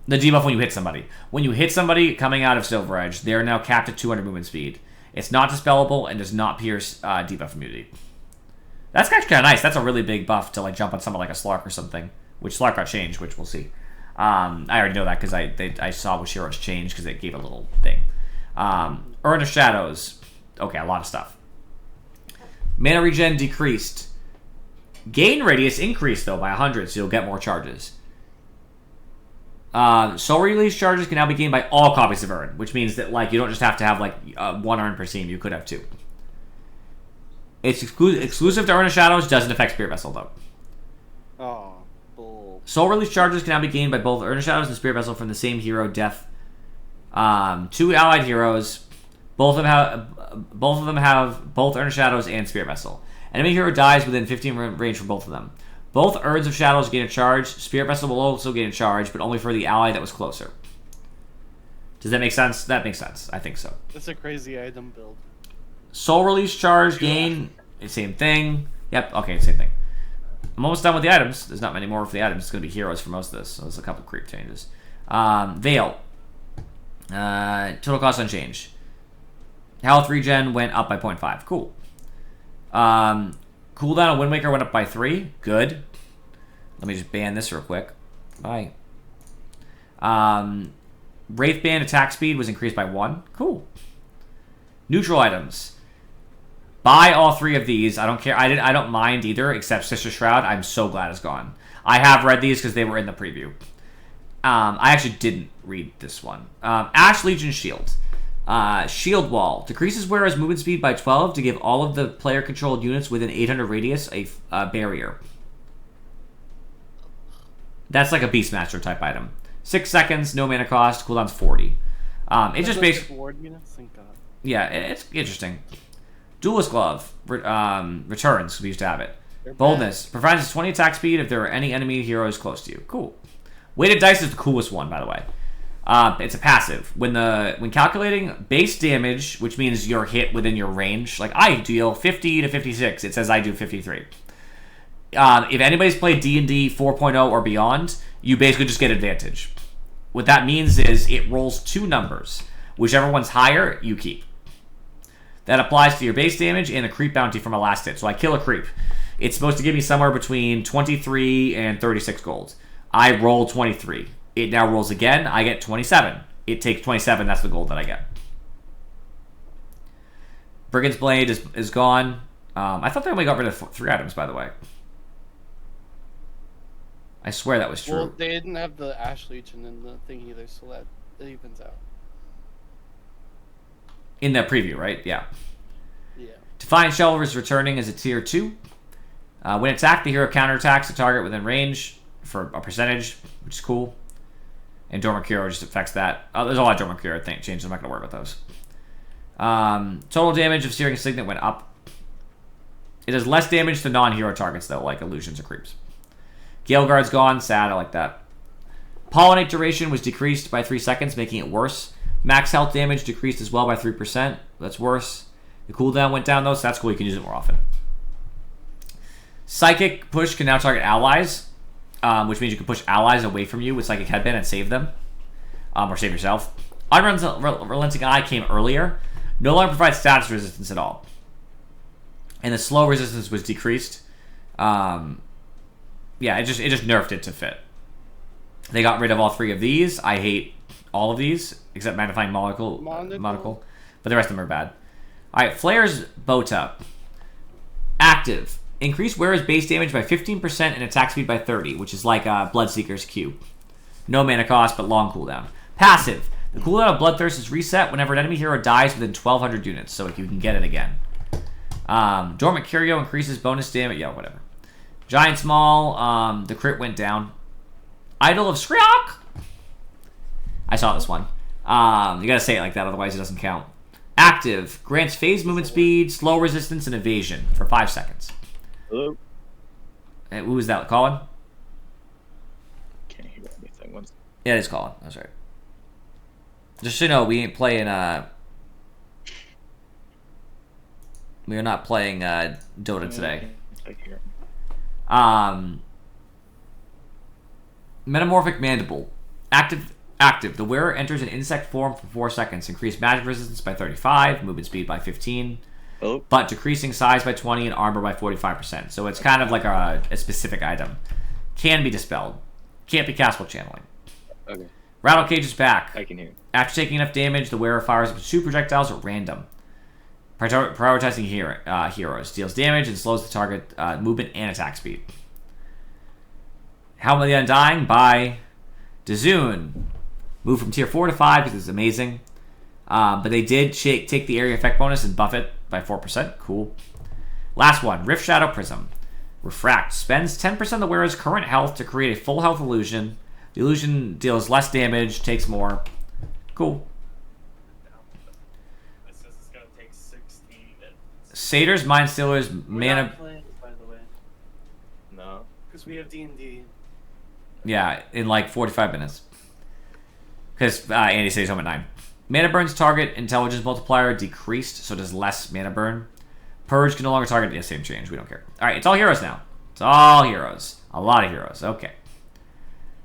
The debuff when you hit somebody. When you hit somebody coming out of Silver Edge, they are now capped at 200 movement speed. It's not dispellable and does not pierce debuff immunity. That's actually kind of nice. That's a really big buff to like jump on someone like a Slark or something. Which Slark got changed, which we'll see. I already know that because I saw Washiro's change because it gave a little thing. Urn of Shadows. Okay, a lot of stuff. Mana regen decreased. Gain radius increased, though, by 100, so you'll get more charges. Soul release charges can now be gained by all copies of Urn, which means that like you don't just have to have like 1 Urn per team. You could have 2. It's exclusive to Urn of Shadows. Doesn't affect Spirit Vessel though. Oh, bull. Soul release charges can now be gained by both Urn of Shadows and Spirit Vessel from the same hero. Death. 2 allied heroes. Both of them have both Urn of Shadows and Spirit Vessel. Enemy hero dies within 15 range for both of them. Both Urns of Shadows gain a charge. Spirit Vessel will also gain a charge, but only for the ally that was closer. Does that make sense? That makes sense. I think so. That's a crazy item build. Soul release charge gain. Same thing. Yep. Okay, same thing. I'm almost done with the items. There's not many more for the items. It's going to be heroes for most of this. So there's a couple creep changes. Veil. Total cost unchanged. Health regen went up by 0.5. Cool. Cooldown on Wind Waker went up by 3. Good. Let me just ban this real quick. Bye. Wraith Band attack speed was increased by 1. Cool. Neutral items. Buy all 3 of these. I don't care. I don't mind either, except Sister Shroud. I'm so glad it's gone. I have read these because they were in the preview. I actually didn't read this one. Ash Legion Shield. Shield Wall. Decreases wearer's movement speed by 12 to give all of the player-controlled units within 800 radius a barrier. That's like a Beastmaster type item. 6 seconds, no mana cost, cooldown's 40. It just basically... Ward units? Thank God. Yeah, it's interesting. Duelist Glove. Returns, we used to have it. They're Boldness. Provides 20 attack speed if there are any enemy heroes close to you. Cool. Weighted Dice is the coolest one, by the way. It's a passive. When calculating base damage, which means you're hit within your range, like I deal 50 to 56, it says I do 53. If anybody's played D&D 4.0 or beyond, you basically just get advantage. What that means is it rolls 2 numbers. Whichever one's higher, you keep. That applies to your base damage and a creep bounty from a last hit. So I kill a creep. It's supposed to give me somewhere between 23 and 36 gold. I roll 23. It now rolls again. I get 27. It takes 27. That's the gold that I get. Brigand's Blade is gone. I thought they only got rid of 3 items, by the way. I swear that was true. Well, they didn't have the Ash Legion in the thing either, so that evens out. In that preview, right? Yeah. Yeah. Defiant Shell is returning as a tier 2. When attacked, the hero counterattacks the target within range for a percentage, which is cool. And Dormant Cure just affects that. There's a lot of Dormant Cure changes. I'm not going to worry about those. Total damage of Searing Signet went up. It does less damage to non-hero targets, though, like illusions or creeps. Gale Guard's gone. Sad. I like that. Pollinate duration was decreased by 3 seconds, making it worse. Max health damage decreased as well by 3%. That's worse. The cooldown went down, though, so that's cool. You can use it more often. Psychic Push can now target allies, which means you can push allies away from you with Psychic Headband and save them. Or save yourself. Unrelenting Eye came earlier. No longer provides status resistance at all. And the slow resistance was decreased. Yeah, it just nerfed it to fit. They got rid of all 3 of these. I hate all of these, except Magnifying Monocle. But the rest of them are bad. Alright, Flare's DotA. Active. Increase wearer's base damage by 15% and attack speed by 30, which is like Bloodseeker's Q. No mana cost, but long cooldown. Passive. The cooldown of Bloodthirst is reset whenever an enemy hero dies within 1,200 units, so you can get it again. Dormant Curio increases bonus damage. Yeah, whatever. Giant Small. The crit went down. Idol of Shriok. I saw this one. You gotta say it like that, otherwise it doesn't count. Active. Grants phase movement speed, slow resistance, and evasion for 5 seconds. Hello? And who was that? Colin? Can't hear anything. Yeah, it is Colin. That's right. Just so you know, we ain't playing, we are not playing, Dota today. I hear. Metamorphic Mandible. Active. The wearer enters an insect form for 4 seconds. Increase magic resistance by 35, movement speed by 15, but decreasing size by 20 and armor by 45%. So it's kind of like a specific item. Can be dispelled. Can't be cast while channeling. Okay. Rattle Cage is back. I can hear. After taking enough damage, the wearer fires up to 2 projectiles at random. Prioritizing heroes. Deals damage and slows the target movement and attack speed. Helm of the Undying by Dazun. Moved from tier 4 to 5 because it's amazing. But they did take the area effect bonus and buff it by 4%. Cool. Last one. Rift Shadow Prism. Refract. Spends 10% of the wearer's current health to create a full health illusion. The illusion deals less damage, takes more. Cool. It says it's gonna take 16 minutes. Satyrs, Mind Stealers, We're Mana... not playing, by the way, No. because we have D&D. Yeah, in like 45 minutes. Because Andy stays home at 9. Mana Burn's target intelligence multiplier decreased, so it does less mana burn. Purge can no longer target... Yeah, same change. We don't care. Alright, it's all heroes now. It's all heroes. A lot of heroes. Okay.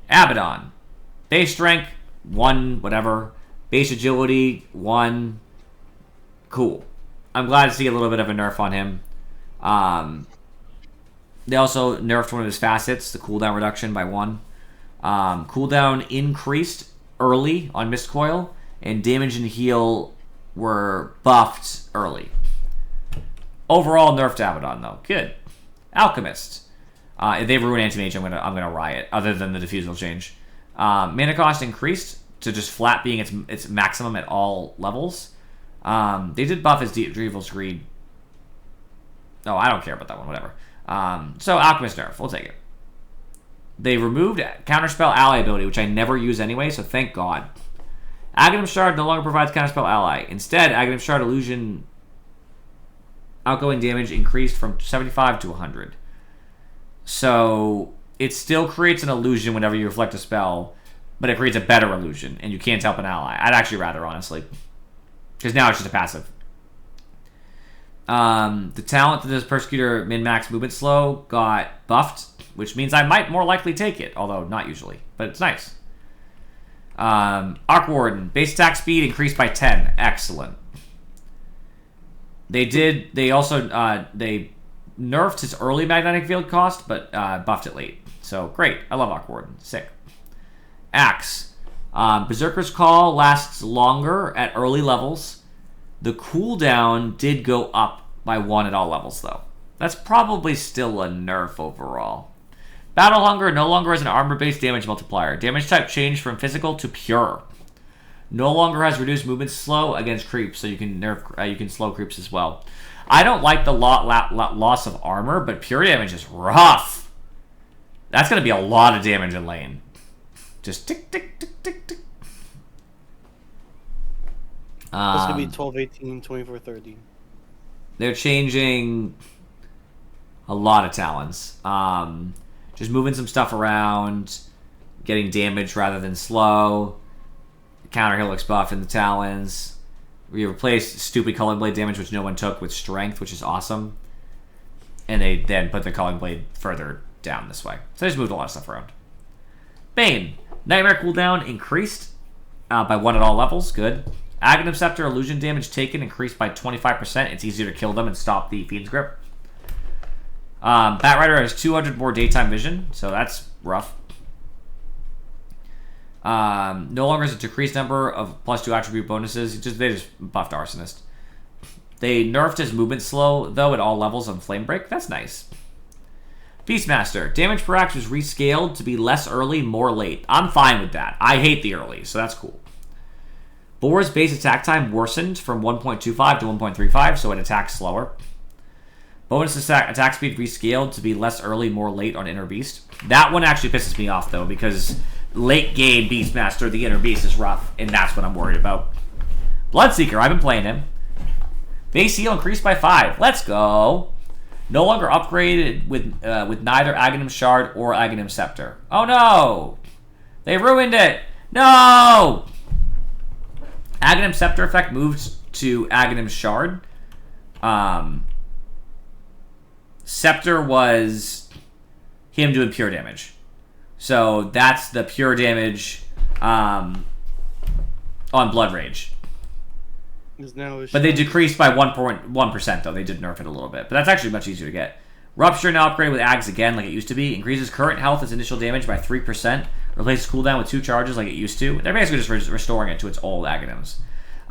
Abaddon. Base strength, 1, whatever. Base agility, 1. Cool. I'm glad to see a little bit of a nerf on him. They also nerfed one of his facets, the cooldown reduction, by 1. Cooldown increased early on Mist Coil, and damage and heal were buffed early. Overall, nerfed Abaddon, though. Good. Alchemist. If they ruin Anti-Mage, I'm gonna riot, other than the diffusal change. Mana cost increased to just flat being its maximum at all levels. They did buff his Dreevil's Greed. Oh, I don't care about that one, whatever. So, Alchemist nerf, we'll take it. They removed Counterspell Ally ability, which I never use anyway, so thank God. Aghanim Shard no longer provides Counterspell Ally. Instead, Aghanim Shard Illusion outgoing damage increased from 75 to 100. So, it still creates an illusion whenever you reflect a spell, but it creates a better illusion, and you can't help an ally. I'd actually rather, honestly. Because now it's just a passive. The talent that does Persecutor min-max movement slow got buffed, which means I might more likely take it, although not usually, but it's nice. Arc Warden, base attack speed increased by 10. Excellent. They also nerfed his early magnetic field cost, but buffed it late. So great. I love Arc Warden. Sick. Axe. Berserker's Call lasts longer at early levels. The cooldown did go up by 1 at all levels, though. That's probably still a nerf overall. Battle Hunger no longer has an armor-based damage multiplier. Damage type changed from physical to pure. No longer has reduced movement slow against creeps, so you can you can slow creeps as well. I don't like the loss of armor, but pure damage is rough. That's going to be a lot of damage in lane. Just tick, tick, tick, tick, tick. It's going to be 12, 18, 24, 30. They're changing a lot of talents. Just moving some stuff around, getting damage rather than slow. Counter Helix buff in the talons. We replaced stupid Culling Blade damage, which no one took, with strength, which is awesome. And they then put the Culling Blade further down this way. So they just moved a lot of stuff around. Bane. Nightmare cooldown increased by 1 at all levels. Good. Aghanim Scepter illusion damage taken increased by 25%. It's easier to kill them and stop the Fiend's Grip. Batrider has 200 more daytime vision, so that's rough. No longer has a decreased number of +2 attribute bonuses. They just buffed Arsonist. They nerfed his movement slow, though, at all levels on Flame Break. That's nice. Beastmaster. Damage per axe was rescaled to be less early, more late. I'm fine with that. I hate the early, so that's cool. Boar's base attack time worsened from 1.25 to 1.35, so it attacks slower. Bonus attack speed rescaled to be less early, more late on Inner Beast. That one actually pisses me off, though, because late game Beastmaster, the Inner Beast, is rough, and that's what I'm worried about. Bloodseeker, I've been playing him. Base heal increased by 5. Let's go. No longer upgraded with neither Aghanim Shard or Aghanim Scepter. Oh no! They ruined it! No! Aghanim Scepter effect moves to Aghanim Shard. Scepter was him doing pure damage. So that's the pure damage on Blood Rage. But they decreased by 1%, though. They did nerf it a little bit. But that's actually much easier to get. Rupture now upgraded with Ags again, like it used to be. Increases current health as initial damage by 3%. Replaces cooldown with 2 charges like it used to. They're basically just restoring it to its old Aghanims.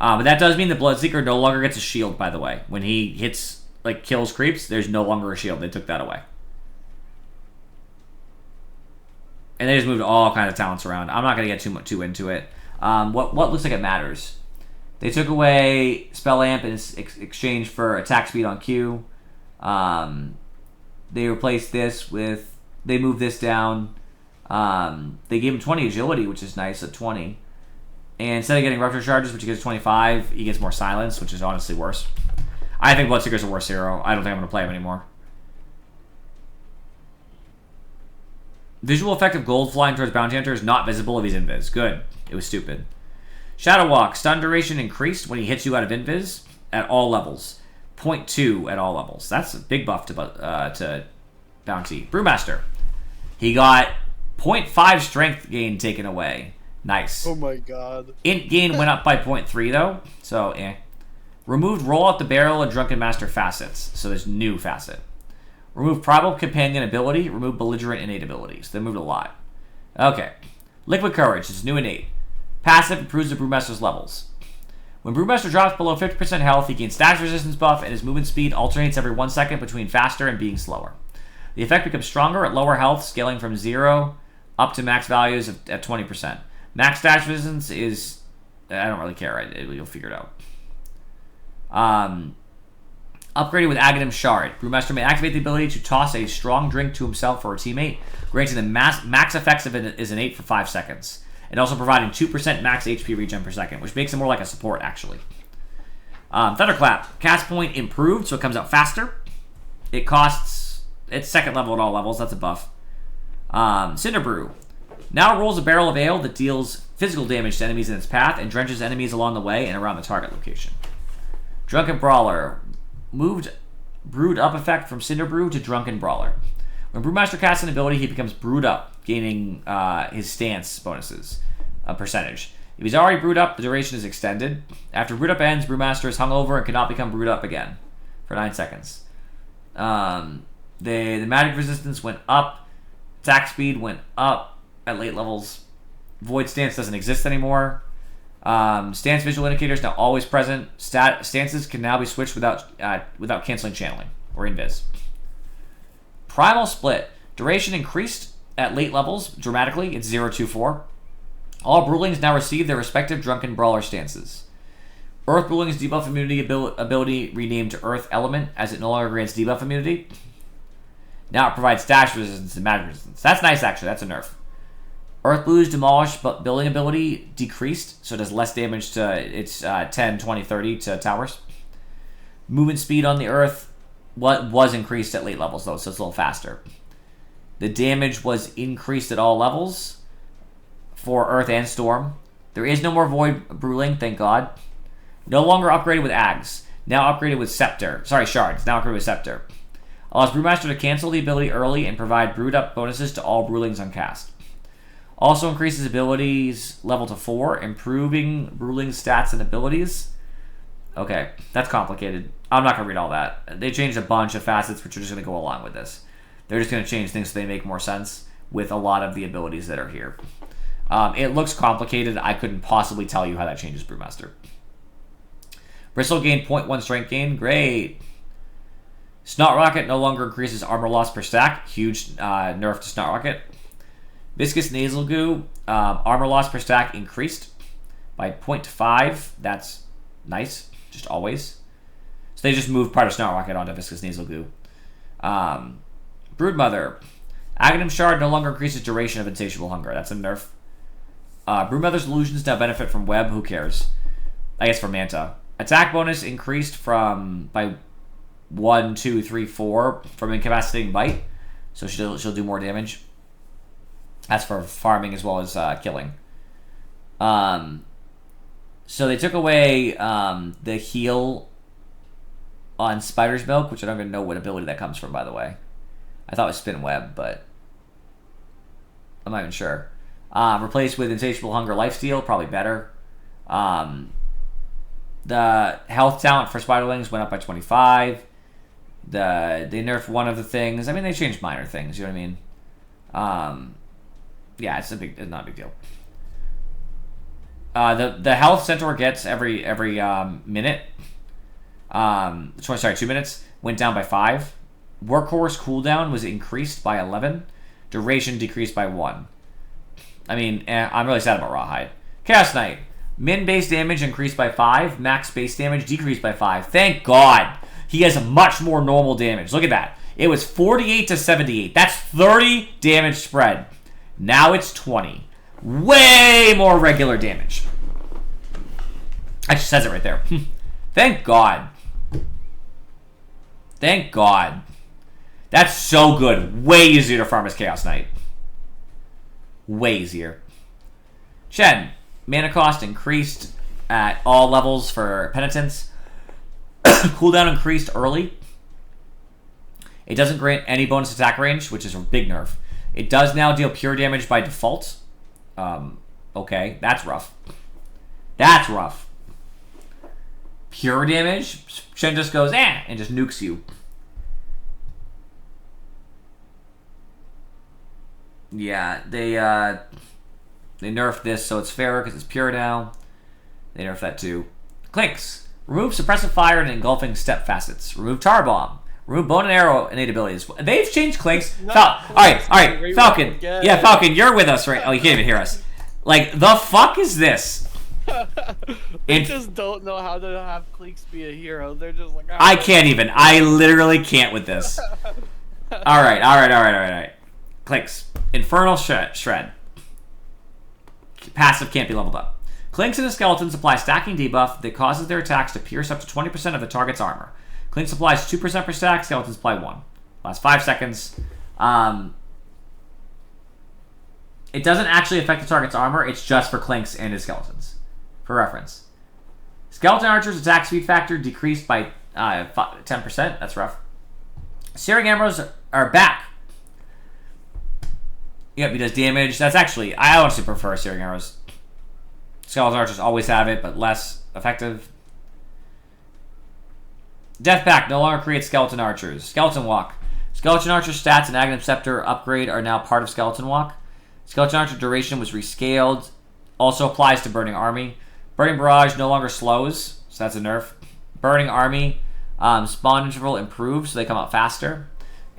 But that does mean the Bloodseeker no longer gets a shield, by the way. When he hits, like, kills creeps, there's no longer a shield. They took that away. And they just moved all kinds of talents around. I'm not going to get too into it. What looks like it matters? They took away Spell Amp in exchange for attack speed on Q. They replaced this with... They moved this down. They gave him 20 agility, which is nice, at 20. And instead of getting Rupture Charges, which he gets 25, he gets more Silence, which is honestly worse. I think Bloodseeker's a worse hero. I don't think I'm going to play him anymore. Visual effect of gold flying towards Bounty Hunter is not visible if he's invis. Good. It was stupid. Shadow Walk. Stun duration increased when he hits you out of invis at all levels. 0.2 at all levels. That's a big buff to Bounty. Brewmaster. He got 0.5 strength gain taken away. Nice. Oh my god. Int gain went up by 0.3 though, so Removed roll out the barrel and Drunken Master facets, so there's new facet. Remove Primal Companion ability, remove Belligerent innate abilities. They moved a lot. Okay. Liquid Courage is new innate. Passive improves the Brewmaster's levels. When Brewmaster drops below 50% health, he gains status resistance buff, and his movement speed alternates every 1 second between faster and being slower. The effect becomes stronger at lower health, scaling from 0 up to max values at 20%. Max status resistance is... I don't really care. You'll figure it out. Upgraded with Aghanim Shard. Brewmaster may activate the ability to toss a strong drink to himself or a teammate, granting the max effects of it is innate for 5 seconds, and also providing 2% max HP regen per second, which makes him more like a support, actually. Thunderclap. Cast point improved, so it comes out faster. It costs... It's second level at all levels. That's a buff. Cinderbrew. Now rolls a barrel of ale that deals physical damage to enemies in its path and drenches enemies along the way and around the target location. Drunken Brawler. Moved Brewed Up effect from Cinderbrew to Drunken Brawler. When Brewmaster casts an ability, he becomes Brewed Up, gaining his stance bonuses, a percentage. If he's already Brewed Up, the duration is extended. After Brewed Up ends, Brewmaster is hungover and cannot become Brewed Up again for 9 seconds. The magic resistance went up. Attack speed went up at late levels. Void Stance doesn't exist anymore. Stance visual indicators now always present. Stances can now be switched without canceling channeling or invis. Primal Split. Duration increased at late levels dramatically. It's 0.24. All Brewlings now receive their respective Drunken Brawler stances. Earth Brewling's debuff immunity ability renamed to Earth Element, as it no longer grants debuff immunity. Now it provides dash resistance and magic resistance. That's nice, actually. That's a nerf. Earth Blue's Demolish building ability decreased, so it does less damage to its 10, 20, 30 to towers. Movement speed on the Earth was increased at late levels, though, so it's a little faster. The damage was increased at all levels for Earth and Storm. There is no more Void Brewling, thank God. No longer upgraded with Ags. Now upgraded with Scepter. Sorry, Shards. Now upgraded with Scepter. Allows Brewmaster to cancel the ability early and provide Brewed Up bonuses to all Brewlings on cast. Also increases abilities level to 4, improving Brewling's stats and abilities. Okay, that's complicated. I'm not going to read all that. They changed a bunch of facets which are just going to go along with this. They're just going to change things so they make more sense with a lot of the abilities that are here. It looks complicated. I couldn't possibly tell you how that changes Brewmaster. Bristle gained 0.1 strength gain. Great. Snot Rocket no longer increases armor loss per stack. Huge nerf to Snot Rocket. Viscous Nasal Goo, armor loss per stack increased by 0.5. That's nice, just always. So they just moved part of Snot Rocket onto Viscous Nasal Goo. Broodmother. Aghanim Shard no longer increases duration of Insatiable Hunger. That's a nerf. Broodmother's illusions now benefit from Web. Who cares? I guess for Manta. Attack bonus increased by 1, 2, 3, 4 from Incapacitating Bite. So she'll do more damage. That's for farming as well as killing. So they took away the heal on Spider's Milk, which I don't even know what ability that comes from, by the way. I thought it was Spin Web, but I'm not even sure. Replaced with Insatiable Hunger Lifesteal, probably better. The health talent for Spiderlings went up by 25. They nerfed one of the things. I mean, they changed minor things, you know what I mean? Yeah, it's not a big deal. The health Centaur gets every minute. Sorry, 2 minutes went down by 5. Workhorse cooldown was increased by 11. Duration decreased by 1. I mean, I'm really sad about Rawhide. Chaos Knight. Min base damage increased by 5. Max base damage decreased by 5. Thank God. He has a much more normal damage. Look at that. It was 48 to 78. That's 30 damage spread. Now it's 20. Way more regular damage. Actually says it right there. Thank God. Thank God. That's so good. Way easier to farm as Chaos Knight. Way easier. Shen. Mana cost increased at all levels for Penitence. Cooldown increased early. It doesn't grant any bonus attack range, which is a big nerf. It does now deal pure damage by default. Okay, that's rough. That's rough. Pure damage? Shen just goes, and just nukes you. Yeah, they nerfed this so it's fairer because it's pure now. They nerfed that too. Clinks. Remove suppressive fire and engulfing step facets. Remove tar bomb. Remove bone and arrow innate abilities. They've changed Clinks. Alright, Falcon. Yeah, Falcon, you're with us, right? Oh, you can't even hear us. Like, the fuck is this? They just don't know how to have Cleeks be a hero. They're just like, I can't even. I literally can't with this. Alright. Clinks. Infernal Shred. Passive can't be leveled up. Clinks and his skeletons apply stacking debuff that causes their attacks to pierce up to 20% of the target's armor. Clinks applies 2% per stack, skeletons apply 1. Lasts 5 seconds. It doesn't actually affect the target's armor, it's just for Clinks and his skeletons. For reference. Skeleton Archer's attack speed factor decreased by 10%. That's rough. Searing Arrows are back. Yep, he does damage. That's actually, I honestly prefer Searing Arrows. Skeleton Archers always have it, but less effective. Death Pact no longer creates Skeleton Archers. Skeleton Walk. Skeleton Archer stats and Aghanim Scepter upgrade are now part of Skeleton Walk. Skeleton Archer duration was rescaled. Also applies to Burning Army. Burning Barrage no longer slows, so that's a nerf. Burning Army spawn interval improves, so they come out faster.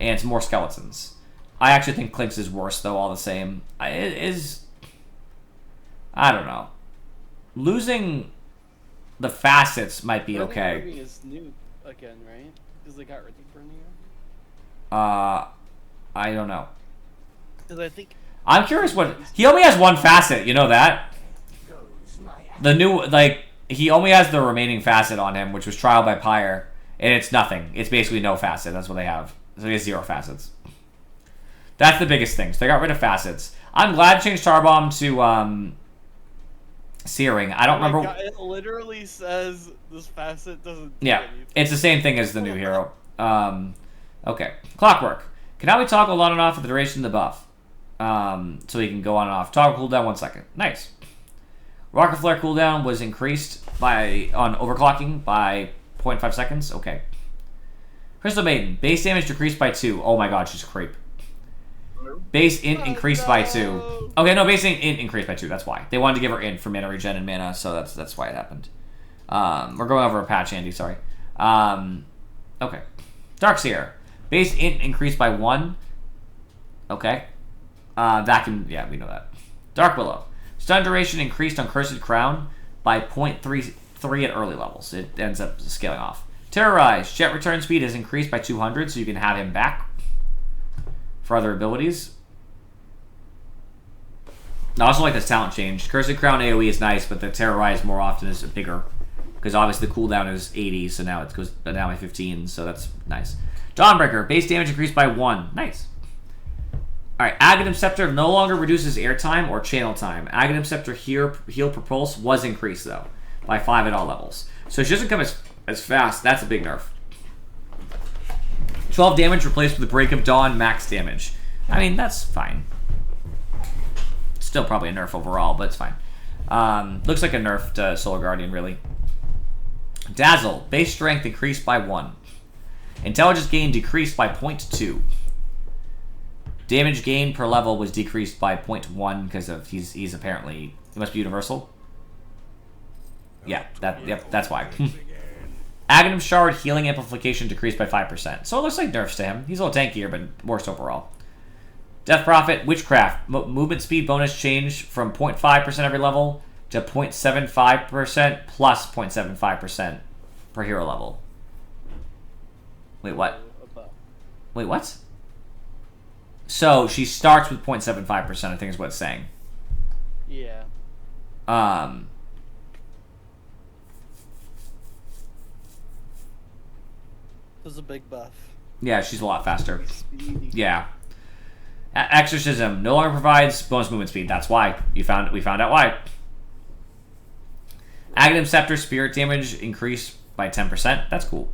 And it's more skeletons. I actually think Clinks is worse, though, all the same. It is... I don't know. Losing the facets might be okay. Burning Army is new again, right? Because they got rid of Burning Army? I don't know. Because I think... I'm curious what... He only has one facet, you know that? The new... Like, he only has the remaining facet on him, which was Trial by Pyre. And it's nothing. It's basically no facet. That's what they have. So he has 0 facets. That's the biggest thing. So they got rid of facets. I'm glad to change Tarbomb to Searing. I don't remember. God, it literally says this facet doesn't do yeah, anything. it's the same thing as the new hero. Okay. Clockwork. Can now we toggle on and off for the duration of the buff. So we can go on and off. Toggle cooldown 1 second. Nice. Rocket Flare cooldown was increased on overclocking by 0.5 seconds. Okay. Crystal Maiden. Base damage decreased by 2. Oh my god, she's a creep. Base int increased by 2. Okay, no, base int increased by 2. That's why. They wanted to give her int for mana regen and mana, so that's why it happened. We're going over a patch, Andy, sorry. Okay. Darkseer. Base int increased by 1. Okay. Vacuum, yeah, we know that. Dark Willow. Stun duration increased on Cursed Crown by 0.33 at early levels. It ends up scaling off. Terrorize. Jet return speed is increased by 200, so you can have him back for other abilities. I also like this talent change. Cursed Crown AoE is nice, but the Terrorize more often is bigger. Because obviously the cooldown is 80, so now it goes down by 15, so that's nice. Dawnbreaker. Base damage increased by 1. Nice. Alright, Aghanim Scepter no longer reduces airtime or channel time. Aghanim Scepter heal propulse was increased, though, by 5 at all levels. So she doesn't come as fast. That's a big nerf. 12 damage replaced with the Break of Dawn max damage. I mean, that's fine. Still probably a nerf overall, but it's fine. Looks like a nerf to Solar Guardian, really. Dazzle. Base strength increased by 1. Intelligence gain decreased by 0.2. Damage gain per level was decreased by 0.1 because of he's apparently... He must be universal. Yeah, that's why. Aghanim Shard healing amplification decreased by 5%. So it looks like nerfs to him. He's a little tankier, but worse overall. Death Prophet, Witchcraft. Movement speed bonus change from 0.5% every level to 0.75% plus 0.75% per hero level. Wait, what? Wait, what? So she starts with 0.75%, I think is what it's saying. Yeah. This is a big buff. Yeah, she's a lot faster. Speedy. Yeah. Exorcism no longer provides bonus movement speed. That's why. We found out why. Aghanim Scepter spirit damage increased by 10%. That's cool.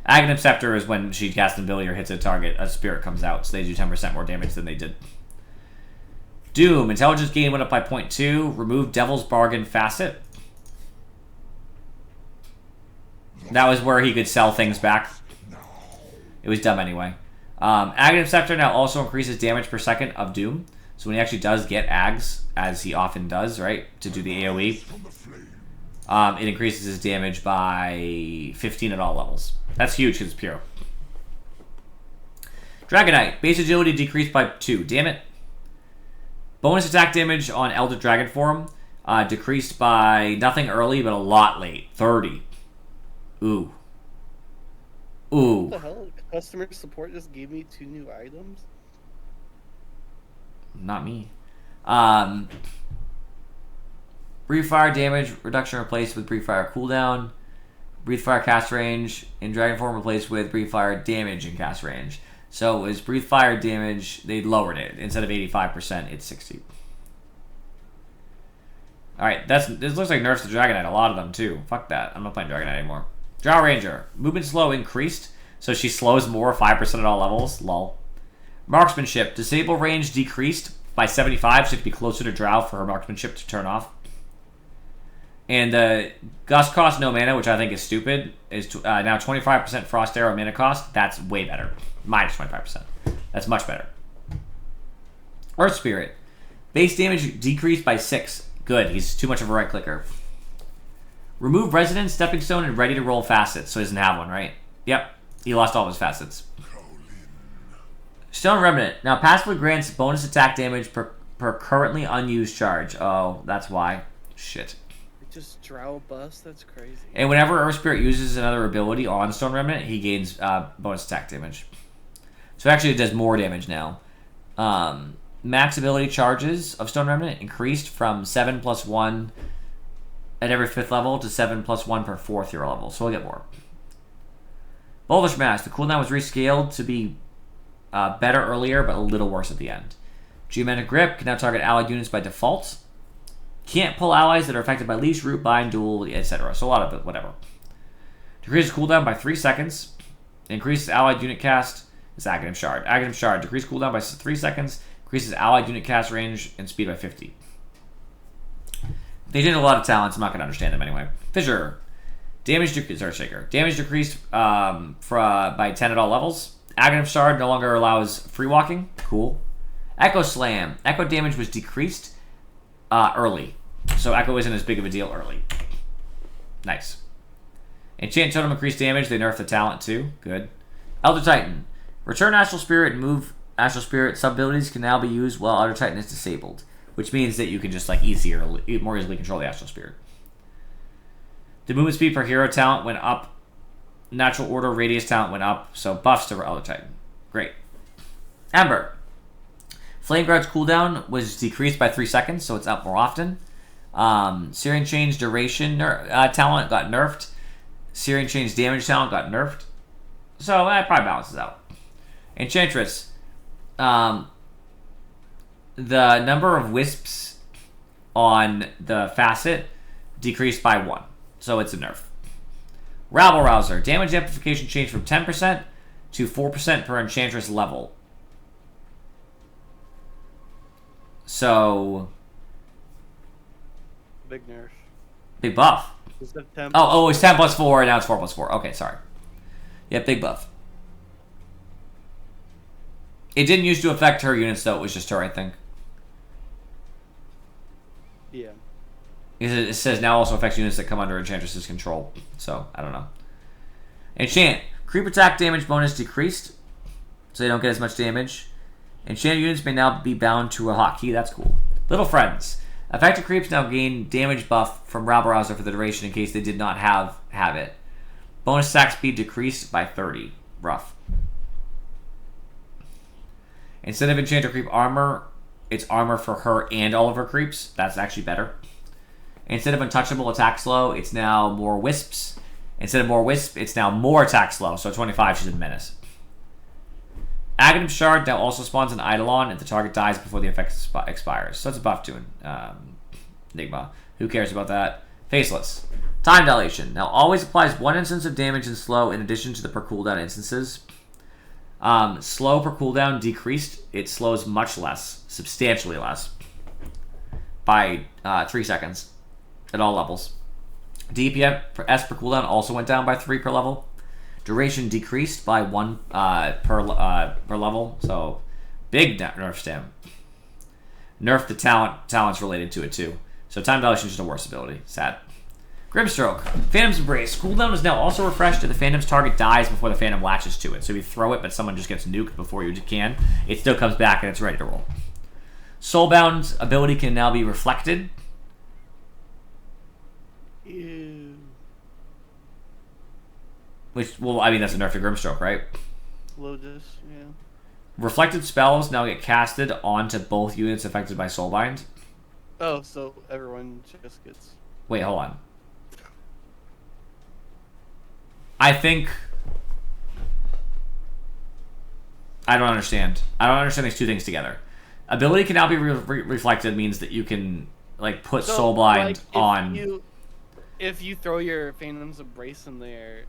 Aghanim Scepter is when she casts an ability or hits a target, a spirit comes out, so they do 10% more damage than they did. Doom. Intelligence gain went up by 0.2. Remove Devil's Bargain Facet. That was where he could sell things back. It was dumb anyway. Aghanim Scepter now also increases damage per second of Doom. So when he actually does get Ags, as he often does, right, to do the AoE, it increases his damage by 15 at all levels. That's huge because it's pure. Dragonite. Base agility decreased by 2. Damn it. Bonus attack damage on Elder Dragon form decreased by nothing early, but a lot late. 30. Ooh. Ooh. What the hell? Customer support just gave me 2 new items? Not me. Breathe Fire damage reduction replaced with Breathe Fire cooldown. Breathe Fire cast range in Dragon form replaced with Breathe Fire damage in cast range. So it was Breathe Fire damage, they lowered it. Instead of 85%, it's 60. Alright, this looks like nerfs to Dragonite, a lot of them too. Fuck that. I'm not playing Dragonite anymore. Drow Ranger. Movement slow increased, so she slows more 5% at all levels. Lol. Marksmanship. Disable range decreased by 75, so you have to be closer to Drow for her marksmanship to turn off. And Gust cost no mana, which I think is stupid, is now 25% Frost Arrow mana cost. That's way better. Minus 25%. That's much better. Earth Spirit. Base damage decreased by 6. Good, he's too much of a right clicker. Remove Resonance, Stepping Stone, and Ready to Roll facets, so he doesn't have one, right? Yep, he lost all of his facets. Stone Remnant. Now passively grants bonus attack damage per currently unused charge. Oh, that's why. Shit. Just Drow bust? That's crazy. And whenever Earth Spirit uses another ability on Stone Remnant, he gains bonus attack damage. So actually it does more damage now. Max ability charges of Stone Remnant increased from 7 plus 1 at every 5th level to 7 plus 1 per 4th hero level. So we'll get more. Boulder Mass. The cooldown was rescaled to be better earlier, but a little worse at the end. Geometric Grip can now target allied units by default. Can't pull allies that are affected by Leash, Root, Bind, Duel, etc. So a lot of it, whatever. Decreases cooldown by 3 seconds. Increases allied unit cast. It's Aghanim Shard. Aghanim Shard. Decreases cooldown by 3 seconds. Increases allied unit cast range and speed by 50. They did a lot of talents. I'm not going to understand them anyway. Fissure. Damage decreased. Earthshaker. Damage decreased by 10 at all levels. Aghanim Shard no longer allows free walking. Cool. Echo Slam. Echo damage was decreased early. So Echo isn't as big of a deal early. Nice. Enchant Totem increased damage. They nerfed the talent too. Good. Elder Titan. Return Astral Spirit and move Astral Spirit sub-abilities can now be used while Elder Titan is disabled. Which means that you can just like more easily control the Astral Spirit. The movement speed per hero talent went up. Natural Order Radius talent went up. So buffs to Elder Titan. Great. Ember. Flame Guard's cooldown was decreased by 3 seconds, so it's up more often. Searing Change Duration talent got nerfed. Searing Change Damage talent got nerfed. So that probably balances out. Enchantress. The number of wisps on the facet decreased by 1. So it's a nerf. Rabble Rouser. Damage amplification changed from 10% to 4% per Enchantress level. So... Big nerf. Big buff. Is that 10 Oh, it's 10 plus 4, and now it's 4 plus 4. Okay, sorry. Yeah, big buff. It didn't used to affect her units, though. It was just her, I think. Yeah. It says now also affects units that come under Enchantress's control. So, I don't know. Enchant. Creep attack damage bonus decreased, so they don't get as much damage. Enchanted units may now be bound to a hotkey. That's cool. Little Friends. Affected creeps now gain damage buff from Rabble-Rouser for the duration in case they did not have it. Bonus attack speed decreased by 30. Rough. Instead of Enchanter Creep armor, it's armor for her and all of her creeps. That's actually better. Instead of Untouchable attack slow, it's now more Wisps. Instead of more Wisp, it's now more attack slow. So 25, she's a menace. Aghanim Shard now also spawns an Eidolon if the target dies before the effect expires. So that's a buff to Enigma. Who cares about that? Faceless. Time Dilation. Now always applies 1 instance of damage in slow in addition to the per cooldown instances. Slow per cooldown decreased. It slows much less. Substantially less. By 3 seconds. At all levels. DPS per cooldown also went down by 3 per level. Duration decreased by 1 per level, so big nerf stem. Nerf the talents related to it too. So time dilation is just a worse ability. Sad. Grimstroke. Phantom's Embrace. Cooldown is now also refreshed if the Phantom's target dies before the Phantom latches to it. So if you throw it but someone just gets nuked before you can, it still comes back and it's ready to roll. Soulbound's ability can now be reflected. Ew. Which, well, I mean, that's a nerf to Grimstroke, right? Lotus, yeah. Reflected spells now get casted onto both units affected by Soulbind. Oh, so everyone just gets... Wait, hold on. I think... I don't understand. I don't understand these two things together. Ability can now be reflected means that you can, like, put Soulblind on... If you throw your Phantom's Embrace in there...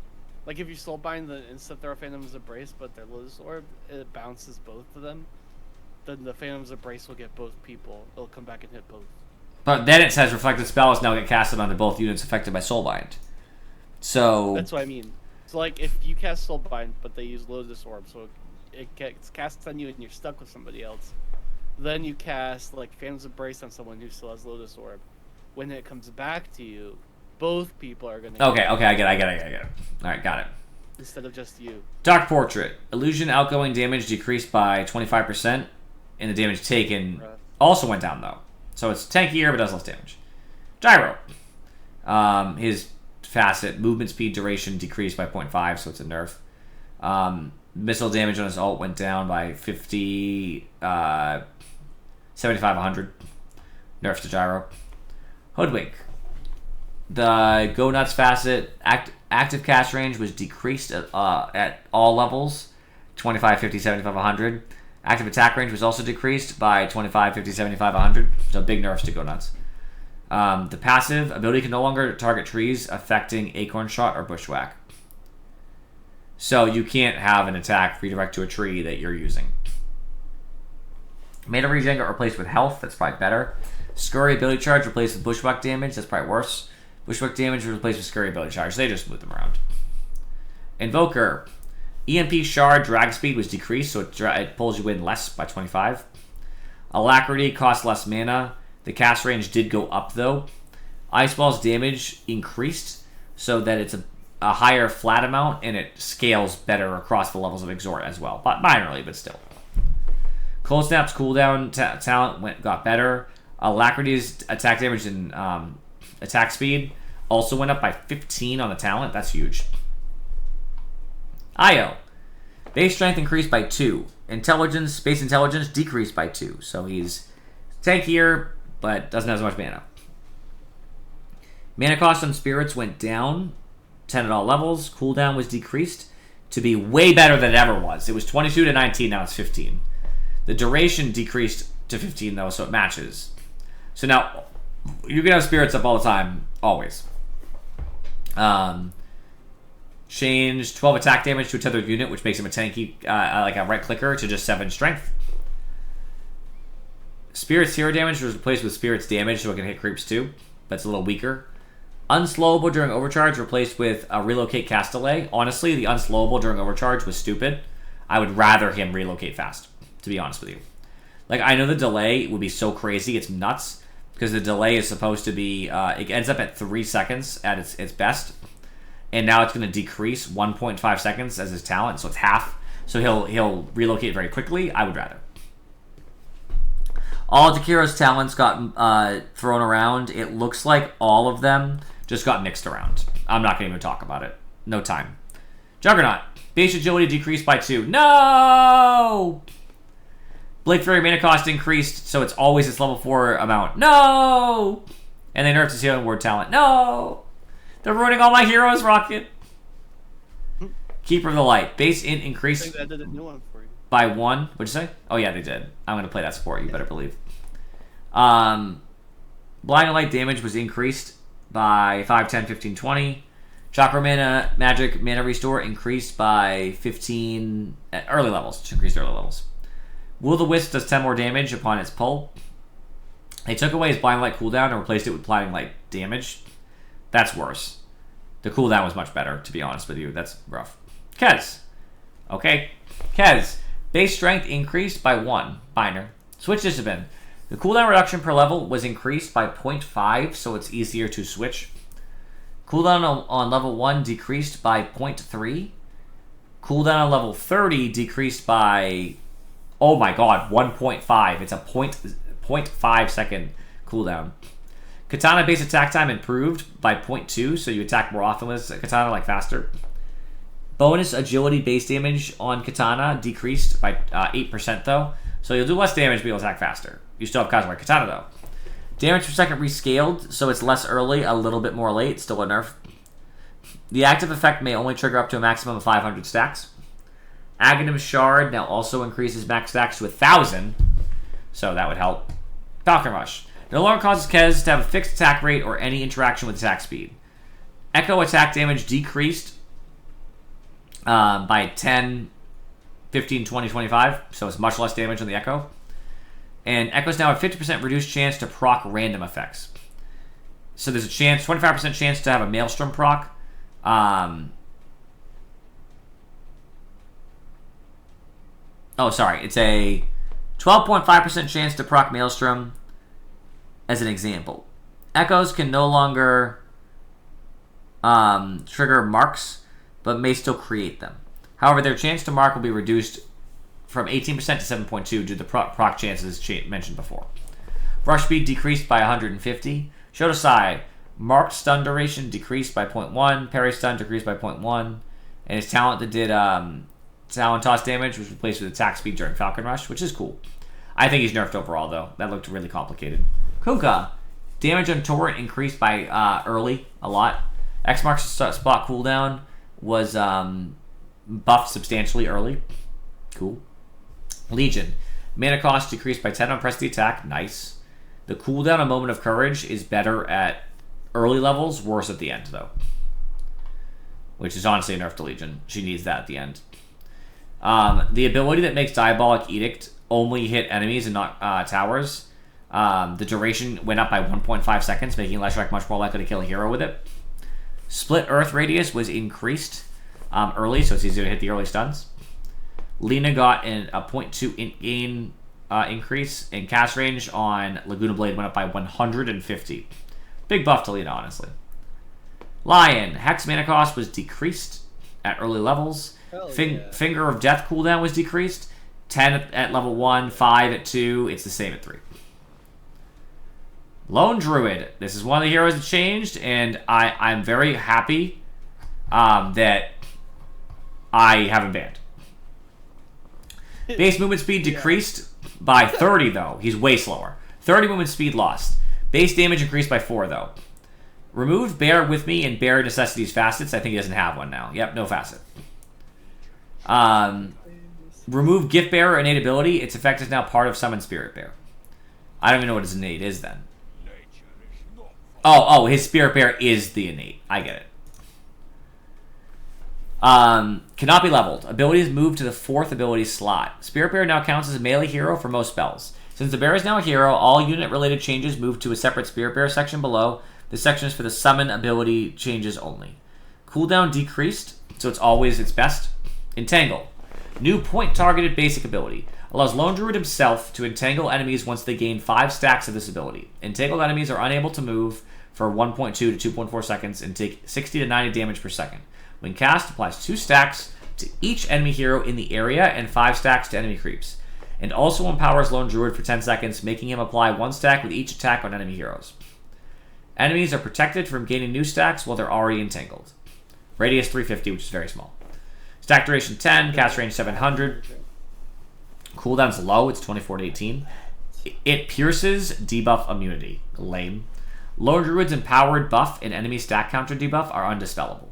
Like, if you Soulbind the instant throw Phantom's Embrace, but their Lotus Orb, it bounces both of them, then the Phantom's Embrace will get both people. It'll come back and hit both. But then it says reflected spells now get casted onto both units affected by Soulbind. So... That's what I mean. So, like, if you cast Soulbind, but they use Lotus Orb, so it gets cast on you and you're stuck with somebody else, then you cast, like, Phantom's Embrace on someone who still has Lotus Orb. When it comes back to you, both people are gonna... Okay, I get it. Alright, got it. Instead of just you. Dark Portrait. Illusion outgoing damage decreased by 25%, and the damage taken also went down, though. So it's tankier, but does less damage. Gyro. His facet, movement speed duration decreased by 0.5, so it's a nerf. Missile damage on his ult went down by 50... 75, 100. Nerf to Gyro. Hoodwink. The Go Nuts facet active cast range was decreased at all levels, 25, 50, 75, 100. Active attack range was also decreased by 25, 50, 75, 100. So big nerfs to Go Nuts. The passive ability can no longer target trees affecting Acorn Shot or Bushwhack. So you can't have an attack redirect to a tree that you're using. Mana regen got replaced with health. That's probably better. Scurry ability charge replaced with Bushwhack damage. That's probably worse. Bushwhack damage was replaced with Scurry ability charge. They just moved them around. Invoker. EMP shard drag speed was decreased, so it pulls you in less by 25. Alacrity costs less mana. The cast range did go up, though. Ice Ball's damage increased, so that it's a higher flat amount, and it scales better across the levels of Exhort as well. But minorly, but still. Cold Snap's cooldown talent got better. Alacrity's attack damage and attack speed also went up by 15 on the talent. That's huge. Io. Base strength increased by 2. Base intelligence decreased by 2. So he's tankier, but doesn't have as much mana. Mana cost on spirits went down 10 at all levels. Cooldown was decreased to be way better than it ever was. It was 22 to 19, now it's 15. The duration decreased to 15, though, so it matches. So now, you can have spirits up all the time, always. Change 12 attack damage to a tethered unit, which makes him a tanky, like a right clicker, to just 7 strength. Spirit's hero damage was replaced with Spirit's damage, so it can hit creeps too, but it's a little weaker. Unslowable during overcharge replaced with a relocate cast delay. Honestly, the unslowable during overcharge was stupid. I would rather him relocate fast, to be honest with you. Like, I know the delay would be so crazy, it's nuts, because the delay is supposed to be, it ends up at 3 seconds at its best, and now it's going to decrease 1.5 seconds as his talent, so it's half. So he'll relocate very quickly. I would rather. All of Takiro's talents got thrown around. It looks like all of them just got mixed around. I'm not going to even talk about it. No time. Juggernaut. Base agility decreased by 2. No! Blade Fury mana cost increased, so it's always its level 4 amount. No! And they nerfed his healing word talent. No! They're ruining all my heroes, Rocket. Keeper of the Light. Base int I increased think that did a new one for you. by 1. What'd you say? Oh, yeah, they did. I'm going to play that support, you better believe. Blinding Light damage was increased by 5, 10, 15, 20. Chakra mana, magic mana restore increased by 15 at early levels. Just increased early levels. Will o' the Wisp does 10 more damage upon its pull. They took away his Blinding Light cooldown and replaced it with Blinding Light damage. That's worse. The cooldown was much better, to be honest with you. That's rough. Kez. Okay. Kez. Base strength increased by 1. Binder. Switch discipline. The cooldown reduction per level was increased by 0.5, so it's easier to switch. Cooldown on level 1 decreased by 0.3. Cooldown on level 30 decreased by, oh my god, 1.5. It's a 0.5 second cooldown. Katana base attack time improved by 0.2, so you attack more often with Katana, like faster. Bonus agility base damage on Katana decreased by 8% though, so you'll do less damage but you'll attack faster. You still have Kazuma Katana though. Damage per second rescaled, so it's less early, a little bit more late, still a nerf. The active effect may only trigger up to a maximum of 500 stacks. Aghanim Shard now also increases max stacks to 1,000, so that would help. Falcon Rush. No longer causes Kez to have a fixed attack rate or any interaction with attack speed. Echo attack damage decreased by 10, 15, 20, 25, so it's much less damage on the Echo. And Echo's now a 50% reduced chance to proc random effects. So there's a chance, 25% chance to have a Maelstrom proc. It's a 12.5% chance to proc Maelstrom, as an example. Echoes can no longer trigger marks, but may still create them. However, their chance to mark will be reduced from 18% to 7.2 due to the proc chances mentioned before. Rush speed decreased by 150. Shodosai, marked stun duration decreased by 0.1. Parry stun decreased by 0.1. And his talent that did talent toss damage was replaced with attack speed during Falcon Rush, which is cool. I think he's nerfed overall, though. That looked really complicated. Kunkka, damage on Torrent increased by early a lot. X marks spot cooldown was buffed substantially early. Cool. Legion, mana cost decreased by 10 on press the attack. Nice. The cooldown on Moment of Courage is better at early levels, worse at the end, though. Which is honestly a nerf to Legion. She needs that at the end. The ability that makes Diabolic Edict only hit enemies and not towers. The duration went up by 1.5 seconds, making Leshrac much more likely to kill a hero with it. Split Earth Radius was increased early, so it's easier to hit the early stuns. Lina got a 0.2 gain increase, and cast range on Laguna Blade went up by 150. Big buff to Lina, honestly. Lion, Hex mana cost was decreased at early levels. Finger of Death cooldown was decreased. 10 at level 1, 5 at 2. It's the same at 3. Lone Druid. This is one of the heroes that changed, and I'm very happy that I have him banned. Base movement speed decreased by 30, though. He's way slower. 30 movement speed lost. Base damage increased by 4, though. Removed Bear with me and Bear Necessities facets. I think he doesn't have one now. Yep, no facet. Remove Gift Bearer innate ability. Its effect is now part of Summon Spirit Bear. I don't even know what his innate is then. Oh, his Spirit Bear is the innate. I get it. Cannot be leveled. Abilities move to the 4th ability slot. Spirit Bear now counts as a melee hero for most spells. Since the bear is now a hero, all unit-related changes move to a separate Spirit Bear section below. This section is for the summon ability changes only. Cooldown decreased, so it's always its best. Entangle. New point-targeted basic ability. Allows Lone Druid himself to entangle enemies once they gain 5 stacks of this ability. Entangled enemies are unable to move for 1.2 to 2.4 seconds and take 60 to 90 damage per second. When cast, applies 2 stacks to each enemy hero in the area and 5 stacks to enemy creeps. And also empowers Lone Druid for 10 seconds, making him apply 1 stack with each attack on enemy heroes. Enemies are protected from gaining new stacks while they're already entangled. Radius 350, which is very small. Stack duration 10, cast range 700. Cooldown's low, it's 24 to 18. It pierces debuff immunity. Lame. Lone Druid's empowered buff and enemy stack counter debuff are undispellable.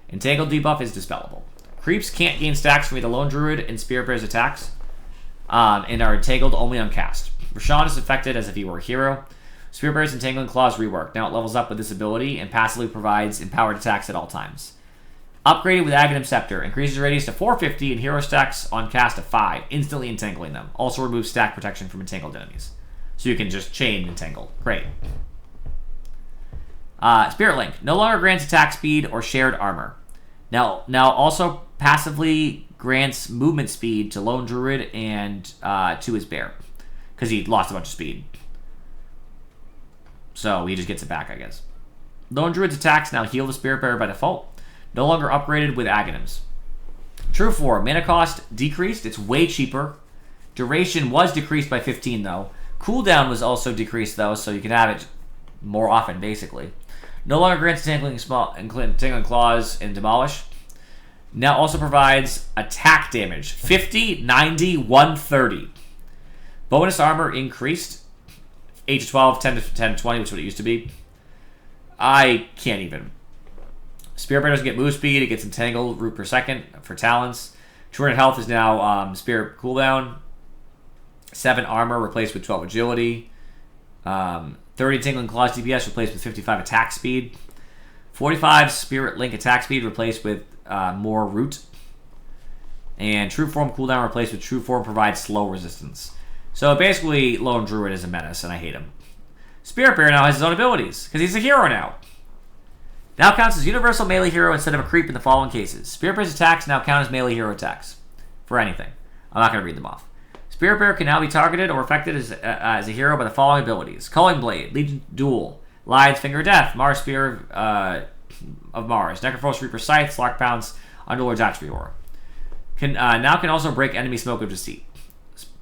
Entangled debuff is dispellable. Creeps can't gain stacks from either Lone Druid and Spirit Bear's attacks, and are entangled only on cast. Rashawn is affected as if he were a hero. Spirit Bear's Entangling Claws reworked. Now it levels up with this ability and passively provides empowered attacks at all times. Upgraded with Aghanim Scepter. Increases radius to 450 and hero stacks on cast to 5, instantly entangling them. Also removes stack protection from entangled enemies. So you can just chain entangle. Great. Spirit Link. No longer grants attack speed or shared armor. Now also passively grants movement speed to Lone Druid and to his bear. Because he lost a bunch of speed. So he just gets it back, I guess. Lone Druid's attacks now heal the Spirit Bearer by default. No longer upgraded with Aghanims. True Form. Mana cost decreased. It's way cheaper. Duration was decreased by 15, though. Cooldown was also decreased, though, so you can have it more often, basically. No longer grants Entangling Claws and Demolish. Now also provides attack damage. 50, 90, 130. Bonus armor increased. 8 to 12, 10 to 20, which is what it used to be. I can't even. Spirit Bear doesn't get move speed. It gets entangled root per second for talents. 200 health is now Spirit cooldown. 7 armor replaced with 12 agility. 30 Entangling Claws DPS replaced with 55 attack speed. 45 Spirit Link attack speed replaced with more root. And True Form cooldown replaced with True Form provides slow resistance. So basically, Lone Druid is a menace, and I hate him. Spirit Bear now has his own abilities, because he's a hero now. Now counts as universal melee hero instead of a creep in the following cases. Spirit Bear's attacks now count as melee hero attacks. For anything. I'm not going to read them off. Spirit Bear can now be targeted or affected as a hero by the following abilities. Culling Blade, Legion Duel, Lion's Finger of Death, Mars Spear of Mars, Necrophos Reaper Scythe, Slark Pounce, Underlord's Attribute Aura. Now can also break enemy Smoke of Deceit.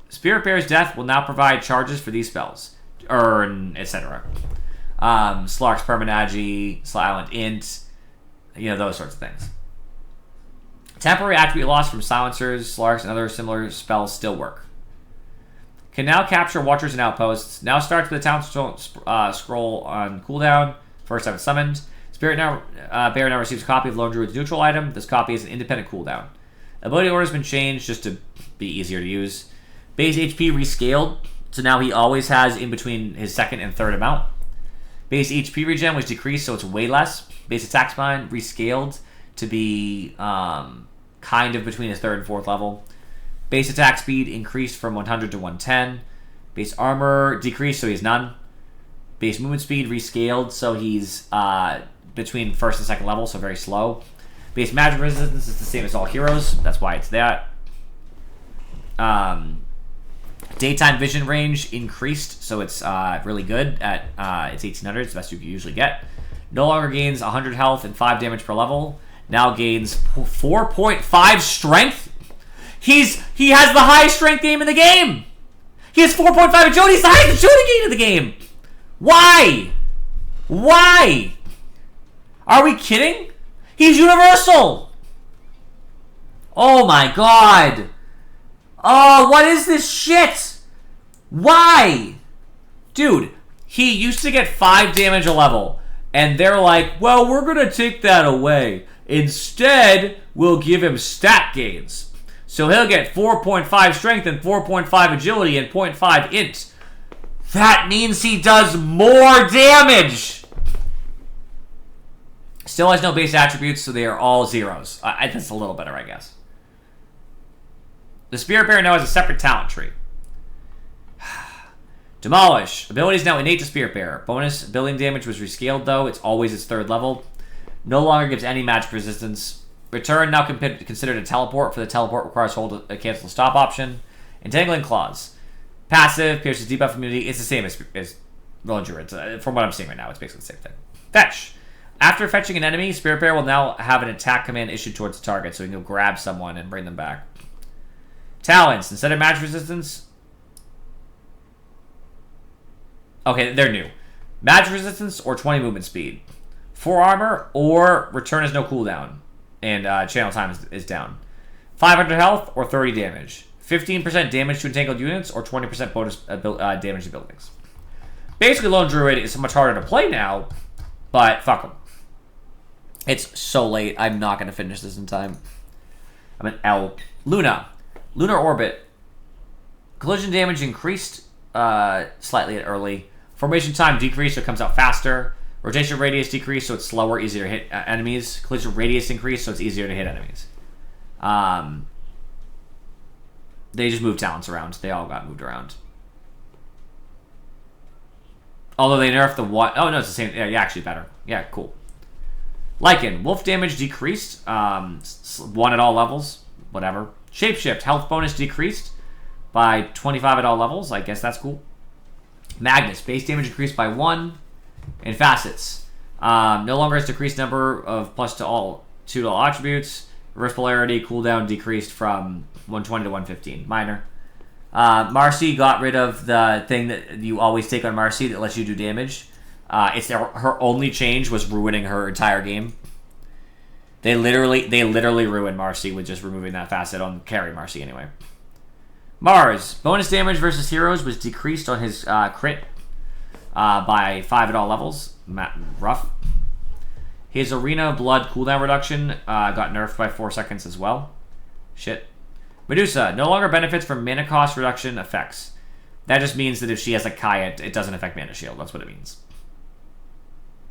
Spirit Bear's Death will now provide charges for these spells. Etc. Slark's Permanagi, Silent Int, those sorts of things. Temporary attribute loss from silencers, Slarks, and other similar spells still work. Can now capture Watchers and Outposts. Now starts with a talent scroll on cooldown. First time it's summoned. Spirit Bear now receives a copy of Lone Druid's neutral item. This copy is an independent cooldown. Ability order has been changed just to be easier to use. Base HP rescaled, so now he always has in between his second and third amount. Base HP regen was decreased, so it's way less. Base attack spine rescaled to be kind of between his third and fourth level. Base attack speed increased from 100 to 110. Base armor decreased, so he's none. Base movement speed rescaled, so he's between first and second level, so very slow. Base magic resistance is the same as all heroes. That's why it's that. Daytime vision range increased, so it's really good at it's 1800. It's the best you can usually get. No longer gains 100 health and 5 damage per level. Now gains 4.5 strength. He has the highest strength game in the game. He has 4.5 agility. He's the highest agility gain in the game. Why? Why? Are we kidding? He's universal. Oh my god. Oh, what is this shit? Why? Dude, he used to get 5 damage a level. And they're like, well, we're going to take that away. Instead, we'll give him stat gains. So he'll get 4.5 strength and 4.5 agility and 0.5 int. That means he does more damage. Still has no base attributes, so they are all zeros. That's a little better, I guess. The Spirit Bear now has a separate talent tree. Demolish. Ability is now innate to Spirit Bear. Bonus building damage was rescaled, though. It's always its third level. No longer gives any magic resistance. Return now considered a teleport. For the teleport requires hold a cancel stop option. Entangling Claws. Passive, pierces debuff immunity. It's the same as Rolling Druid. From what I'm seeing right now, it's basically the same thing. Fetch. After fetching an enemy, Spirit Bear will now have an attack command issued towards the target, so you can go grab someone and bring them back. Talents. Instead of magic resistance... Okay, they're new. Magic resistance or 20 movement speed. 4 armor or return has no cooldown. And channel time is down. 500 health or 30 damage. 15% damage to entangled units or 20% bonus damage to buildings. Basically, Lone Druid is so much harder to play now, but fuck them. It's so late. I'm not going to finish this in time. I'm an L. Luna. Lunar Orbit. Collision damage increased slightly at early. Formation time decreased, so it comes out faster. Rotation radius decreased, so it's slower, easier to hit enemies. Collision radius increased, so it's easier to hit enemies. They just moved talents around. They all got moved around. Although they nerfed the what? Oh no, it's the same. Yeah, actually better. Yeah, cool. Lycan. Wolf damage decreased. 1 at all levels. Whatever. Shapeshift. Health bonus decreased by 25 at all levels. I guess that's cool. Magnus. Base damage increased by 1. And Facets. No longer has decreased number of +2 to all attributes. Reverse polarity. Cooldown decreased from 120 to 115. Minor. Marcy got rid of the thing that you always take on Marcy that lets you do damage. Her only change was ruining her entire game. They literally ruined Marcy with just removing that facet on carry Marcy anyway. Mars. Bonus damage versus heroes was decreased on his crit by 5 at all levels. Rough. His Arena of Blood cooldown reduction got nerfed by 4 seconds as well. Shit. Medusa. No longer benefits from mana cost reduction effects. That just means that if she has a Kaya, it doesn't affect mana shield. That's what it means.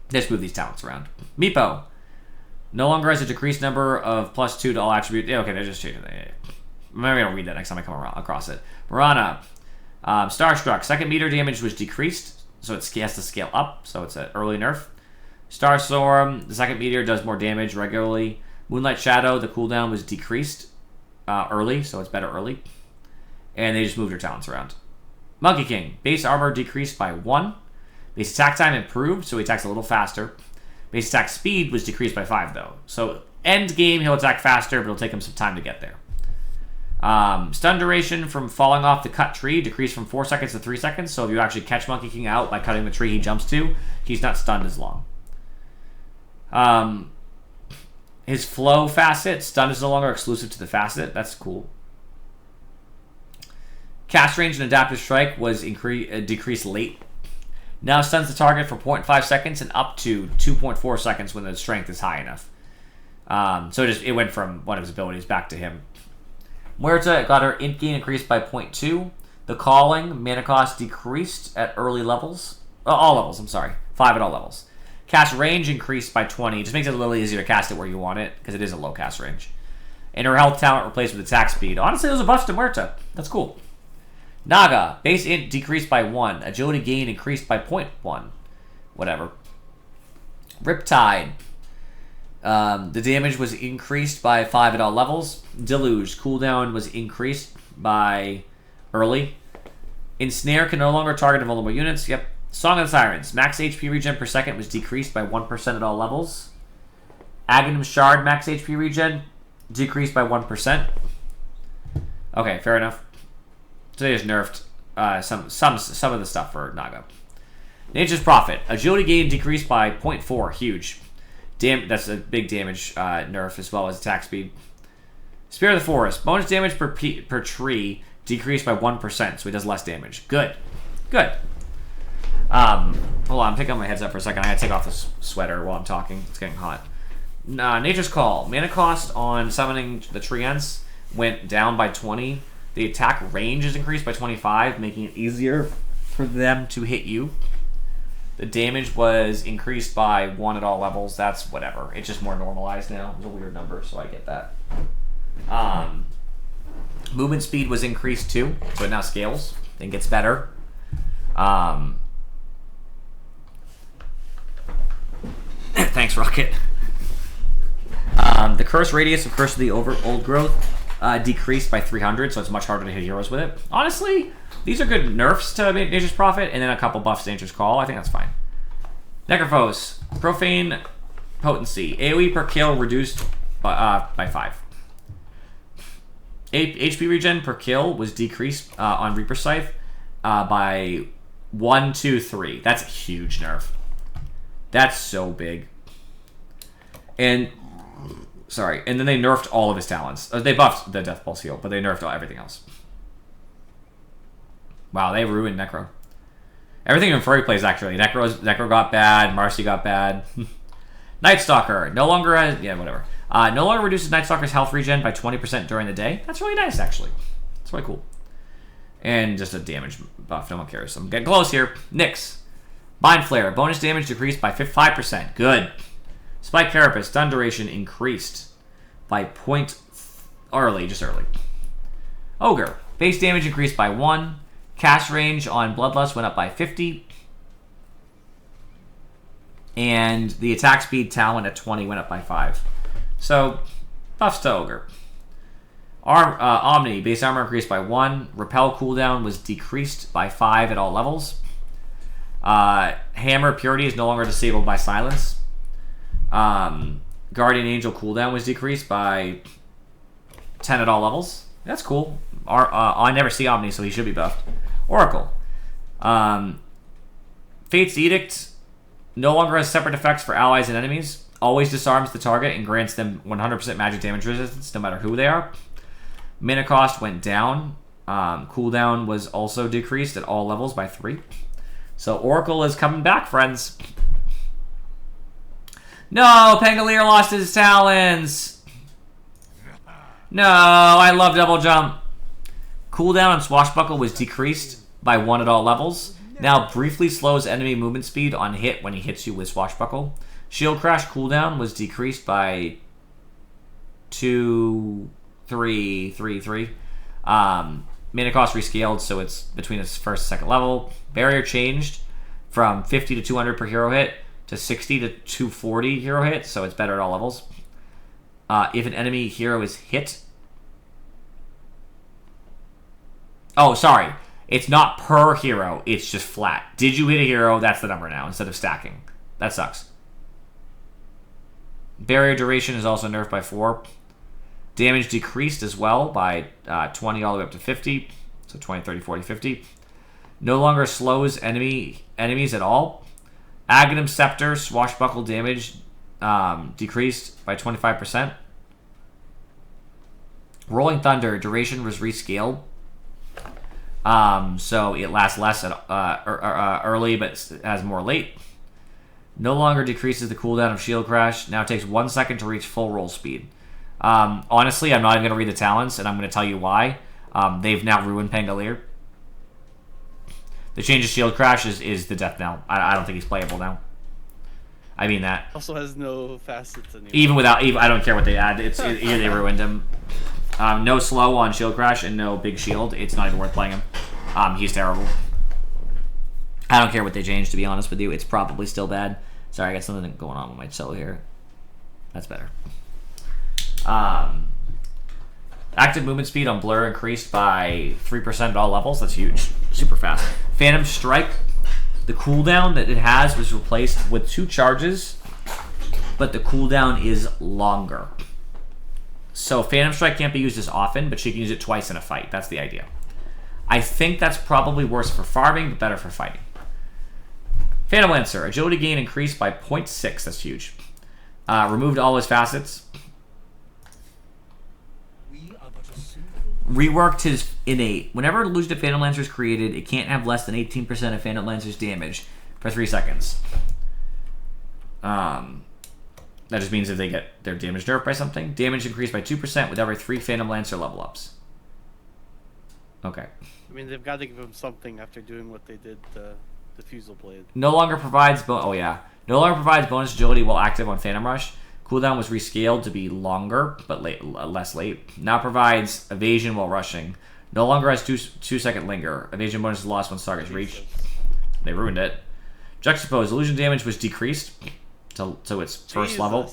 Just move these talents around. Meepo. No longer has a decreased number of +2 to all attributes. Yeah, okay, they're just changing that. Maybe I'll read that next time I come across it. Mirana. Starstruck. Second meter damage was decreased, so it has to scale up, so it's an early nerf. Starstorm. The second meteor does more damage regularly. Moonlight Shadow. The cooldown was decreased early, so it's better early. And they just moved her talents around. Monkey King. Base armor decreased by 1. Base attack time improved, so he attacks a little faster. Base attack speed was decreased by 5, though. So end game, he'll attack faster, but it'll take him some time to get there. Stun duration from falling off the cut tree decreased from 4 seconds to 3 seconds. So if you actually catch Monkey King out by cutting the tree he jumps to, he's not stunned as long. His flow facet, stun is no longer exclusive to the facet. That's cool. Cast range and adaptive strike was decreased late. Now stuns the target for 0.5 seconds and up to 2.4 seconds when the strength is high enough. So it went from one of his abilities back to him. Muerta got her int gain increased by 0.2. The calling, mana cost decreased at early levels. All levels, I'm sorry. 5 at all levels. Cast range increased by 20. It just makes it a little easier to cast it where you want it, because it is a low cast range. And her health talent replaced with attack speed. Honestly, those are buffs to Muerta. That's cool. Naga. Base int decreased by 1. Agility gain increased by 0.1. Whatever. Riptide. The damage was increased by 5 at all levels. Deluge. Cooldown was increased by early. Ensnare can no longer target vulnerable units. Yep. Song of the Sirens. Max HP regen per second was decreased by 1% at all levels. Aghanim Shard max HP regen decreased by 1%. Okay, fair enough. So they just nerfed some of the stuff for Naga. Nature's Prophet. Agility gain decreased by 0.4. Huge. That's a big damage nerf as well as attack speed. Spirit of the Forest. Bonus damage per tree decreased by 1%, so he does less damage. Good. Good. Hold on, I'm taking off my headset for a second. I gotta take off this sweater while I'm talking. It's getting hot. Nature's Call. Mana cost on summoning the Treants went down by 20. The attack range is increased by 25, making it easier for them to hit you. The damage was increased by 1 at all levels. That's whatever. It's just more normalized now. It's a weird number, so I get that. Movement speed was increased too, so it now scales and gets better. Thanks, Rocket. The curse radius of Curse of the Old Growth decreased by 300, so it's much harder to hit heroes with it. Honestly, these are good nerfs to Nature's Prophet, and then a couple buffs to Nature's Call. I think that's fine. Necrophos. Profane Potency. AoE per kill reduced by 5. HP regen per kill was decreased on Reaper Scythe by 1, 2, 3. That's a huge nerf. That's so big. And then they nerfed all of his talents. They buffed the Death Pulse heal, but they nerfed everything else. Wow, they ruined Necro. Everything in Furry plays actually. Necro got bad. Marcy got bad. Night Stalker no longer has whatever. No longer reduces Night Stalker's health regen by 20% during the day. That's really nice actually. That's really cool. And just a damage buff. No one cares. I'm getting close here. Nyx. Mind Flare. Bonus damage decreased by 5%. Good. Spike Carapace. Stun duration increased by early. Ogre. Base damage increased by 1. Cast range on Bloodlust went up by 50. And the attack speed talent at 20 went up by 5. So, buffs to Ogre. Omni. Base armor increased by 1. Repel cooldown was decreased by 5 at all levels. Hammer Purity is no longer disabled by Silence. Guardian Angel cooldown was decreased by 10 at all levels. That's cool. I never see Omni, so he should be buffed. Oracle. Fate's Edict no longer has separate effects for allies and enemies. Always disarms the target and grants them 100% magic damage resistance, no matter who they are. Mana cost went down. Cooldown was also decreased at all levels by 3. So Oracle is coming back, friends. No, Pangolier lost his talons. No, I love double jump. Cooldown on Swashbuckle was decreased by 1 at all levels. Now briefly slows enemy movement speed on hit when he hits you with Swashbuckle. Shield Crash cooldown was decreased by 2, 3, 3, 3. Mana cost rescaled, so it's between its first and second level. Barrier changed from 50 to 200 per hero hit to 60 to 240 hero hit, so it's better at all levels. If an enemy hero is hit... Oh, sorry. It's not per hero, it's just flat. Did you hit a hero? That's the number now, instead of stacking. That sucks. Barrier duration is also nerfed by 4. Damage decreased as well by 20 all the way up to 50. So 20, 30, 40, 50. No longer slows enemies at all. Aghanim Scepter, swashbuckle damage decreased by 25%. Rolling Thunder, duration was rescaled. So it lasts less early, but has more late. No longer decreases the cooldown of Shield Crash. Now takes 1 second to reach full roll speed. Honestly, I'm not even going to read the talents, and I'm going to tell you why. They've now ruined Pangolier. The change of Shield Crash is the death knell. I don't think he's playable now. I mean that. Also has no facets anymore. Even I don't care what they add. Here they ruined him. No slow on Shield Crash and no big shield. It's not even worth playing him. He's terrible. I don't care what they changed, to be honest with you. It's probably still bad. Sorry, I got something going on with my cello here. That's better. Active movement speed on Blur increased by 3% at all levels. That's huge. Super fast. Phantom Strike. The cooldown that it has was replaced with 2 charges, but the cooldown is longer. So Phantom Strike can't be used as often, but she can use it twice in a fight. That's the idea. I think that's probably worse for farming, but better for fighting. Phantom Lancer. Agility gain increased by 0.6. That's huge. Removed all his facets. Reworked his innate. Whenever Illusion of Phantom Lancer is created, it can't have less than 18% of Phantom Lancer's damage for 3 seconds. That just means if they get their damage nerfed by something. Damage increased by 2% with every 3 Phantom Lancer level ups. Okay. I mean, they've got to give him something after doing what they did to the Fusel Blade. No longer provides No longer provides bonus agility while active on Phantom Rush. Cooldown was rescaled to be longer, but less late. Now provides evasion while rushing. No longer has 2-second linger. Evasion bonus is lost once target's reached. They ruined it. Juxtapose. Illusion damage was decreased to its first level.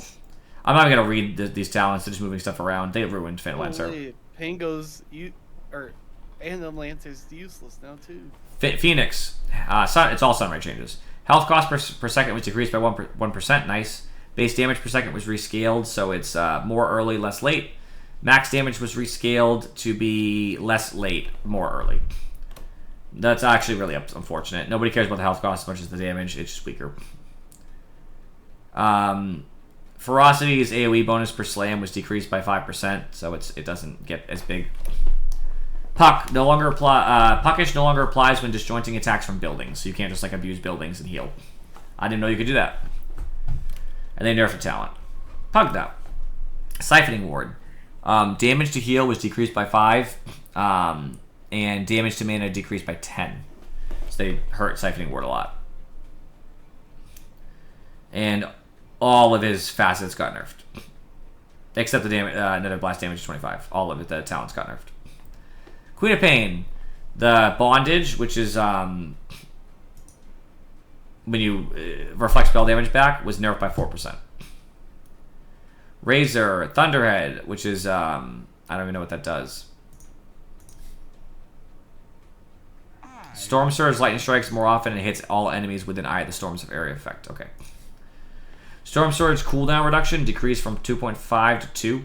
I'm not gonna read these talents. They're just moving stuff around. They ruined Fan Lancer. Holy, Pango's and the Lancer's useless now too. Phoenix. It's all sunray changes. Health cost per second was decreased by 1%. Nice. Base damage per second was rescaled, so it's more early, less late. Max damage was rescaled to be less late, more early. That's actually really unfortunate. Nobody cares about the health cost as much as the damage. It's just weaker. Ferocity's AoE bonus per slam was decreased by 5%, so it doesn't get as big. Puckish no longer applies when disjointing attacks from buildings, so you can't just like abuse buildings and heal. I didn't know you could do that. And they nerfed a talent. Pug now. Siphoning Ward. Damage to heal was decreased by 5, and damage to mana decreased by 10. So they hurt Siphoning Ward a lot. And all of his facets got nerfed. Except the damage, another blast damage is 25. All of it, the talents got nerfed. Queen of Pain. The bondage, which is when you reflect spell damage back, was nerfed by 4%. Razor, Thunderhead, which is I don't even know what that does. Storm Surge, lightning strikes more often and hits all enemies within eye of the storm's area effect. Okay. Storm Surge cooldown reduction decreased from 2.5 to 2,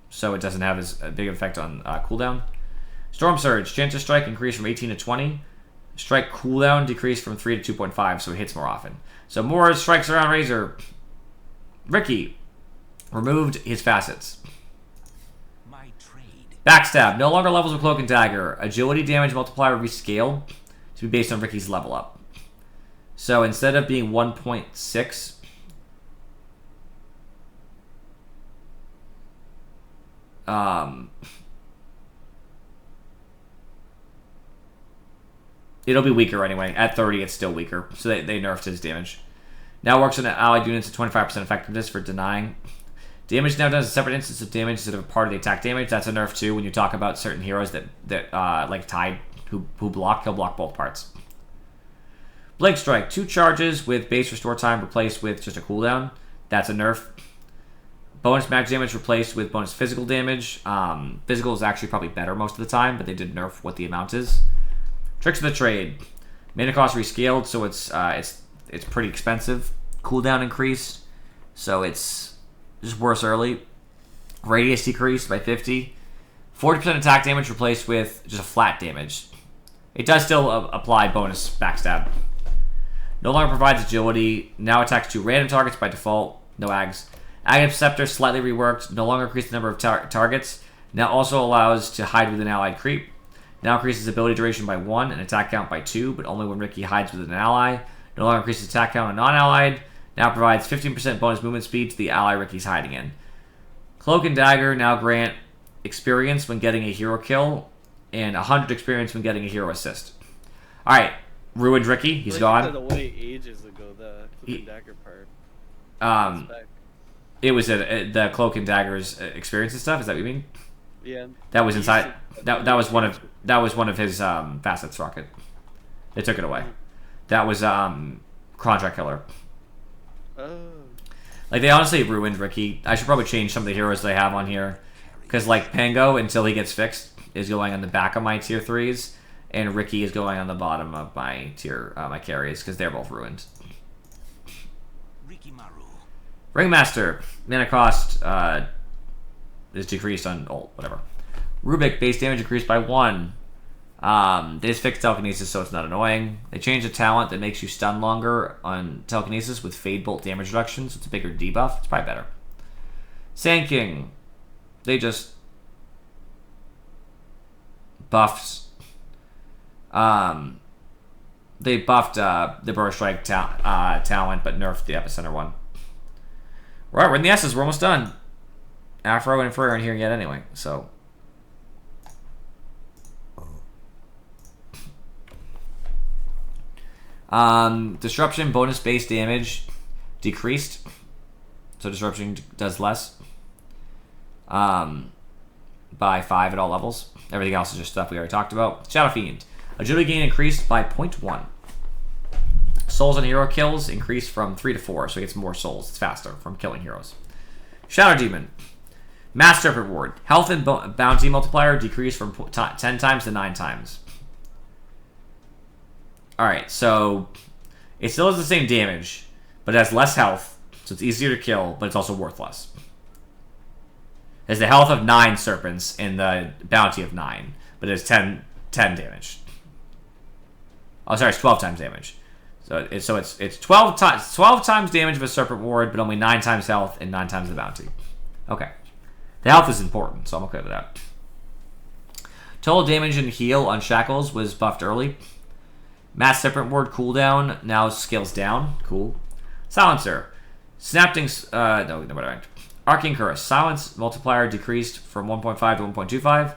so it doesn't have as big of an effect on cooldown. Storm Surge, chance to strike increased from 18 to 20. Strike cooldown decreased from 3 to 2.5, so it hits more often. So more strikes around Razor. Ricky removed his facets. My trade. Backstab, no longer levels with Cloak and Dagger. Agility damage multiplier rescaled to be based on Ricky's level up. So instead of being 1.6, it'll be weaker anyway. At 30, it's still weaker. So they nerfed his damage. Now works on allied units at 25% effectiveness for denying. Damage now does a separate instance of damage instead of a part of the attack damage. That's a nerf too when you talk about certain heroes that like Tide who block. He'll block both parts. Blade Strike. 2 charges with base restore time replaced with just a cooldown. That's a nerf. Bonus max damage replaced with bonus physical damage. Physical is actually probably better most of the time, but they did nerf what the amount is. Tricks of the Trade. Mana cost rescaled, so it's pretty expensive. Cooldown increased, so it's just worse early. Radius decreased by 50. 40% attack damage replaced with just a flat damage. It does still apply bonus backstab. No longer provides agility. Now attacks 2 random targets by default. No ags. Aghanim Scepter slightly reworked. No longer increased the number of targets. Now also allows to hide with an allied creep. Now increases ability duration by 1 and attack count by 2, but only when Ricky hides with an ally. No longer increases attack count on non-allied. Now provides 15% bonus movement speed to the ally Ricky's hiding in. Cloak and Dagger now grant experience when getting a hero kill and 100 experience when getting a hero assist. Alright, ruined Ricky. He's gone. Took that away ages ago, the Cloak and Dagger part. It was the Cloak and Dagger's experience and stuff. Is that what you mean? Yeah. That was inside. That was one of his facets. Rocket. They took it away. That was Contract Killer. Oh. Like they honestly ruined Ricky. I should probably change some of the heroes they have on here, because like Pango, until he gets fixed, is going on the back of my tier 3s, and Ricky is going on the bottom of my tier my carries because they're both ruined. Ringmaster, mana cost is decreased on whatever. Rubik, base damage increased by 1. They just fixed telekinesis so it's not annoying. They changed a talent that makes you stun longer on telekinesis with Fade Bolt damage reduction, so it's a bigger debuff. It's probably better. Sand King, they just buffed. They buffed the Burst Strike talent, but nerfed the Epicenter one. Right, we're in the S's. We're almost done. Afro and Frere aren't here yet anyway, so. Disruption bonus base damage decreased. So disruption does less. By 5 at all levels. Everything else is just stuff we already talked about. Shadow Fiend. Agility gain increased by 0.1. Souls on hero kills increased from 3 to 4, so he gets more souls. It's faster from killing heroes. Shadow Demon. Mass Serpent Ward. Health and bounty multiplier decreased from 10 times to 9 times. Alright, so it still has the same damage, but it has less health, so it's easier to kill, but it's also worth less. It has the health of 9 serpents and the bounty of 9, but it has 10 damage. Oh, sorry, it's 12 times damage. So it's 12 times damage of a serpent ward, but only 9 times health and 9 times the bounty. Okay. The health is important, so I'm okay with that. Total damage and heal on Shackles was buffed early. Mass Serpent Ward cooldown now scales down. Cool. Silencer. Snapping... no, never mind. Arcane Curse. Silence multiplier decreased from 1.5 to 1.25.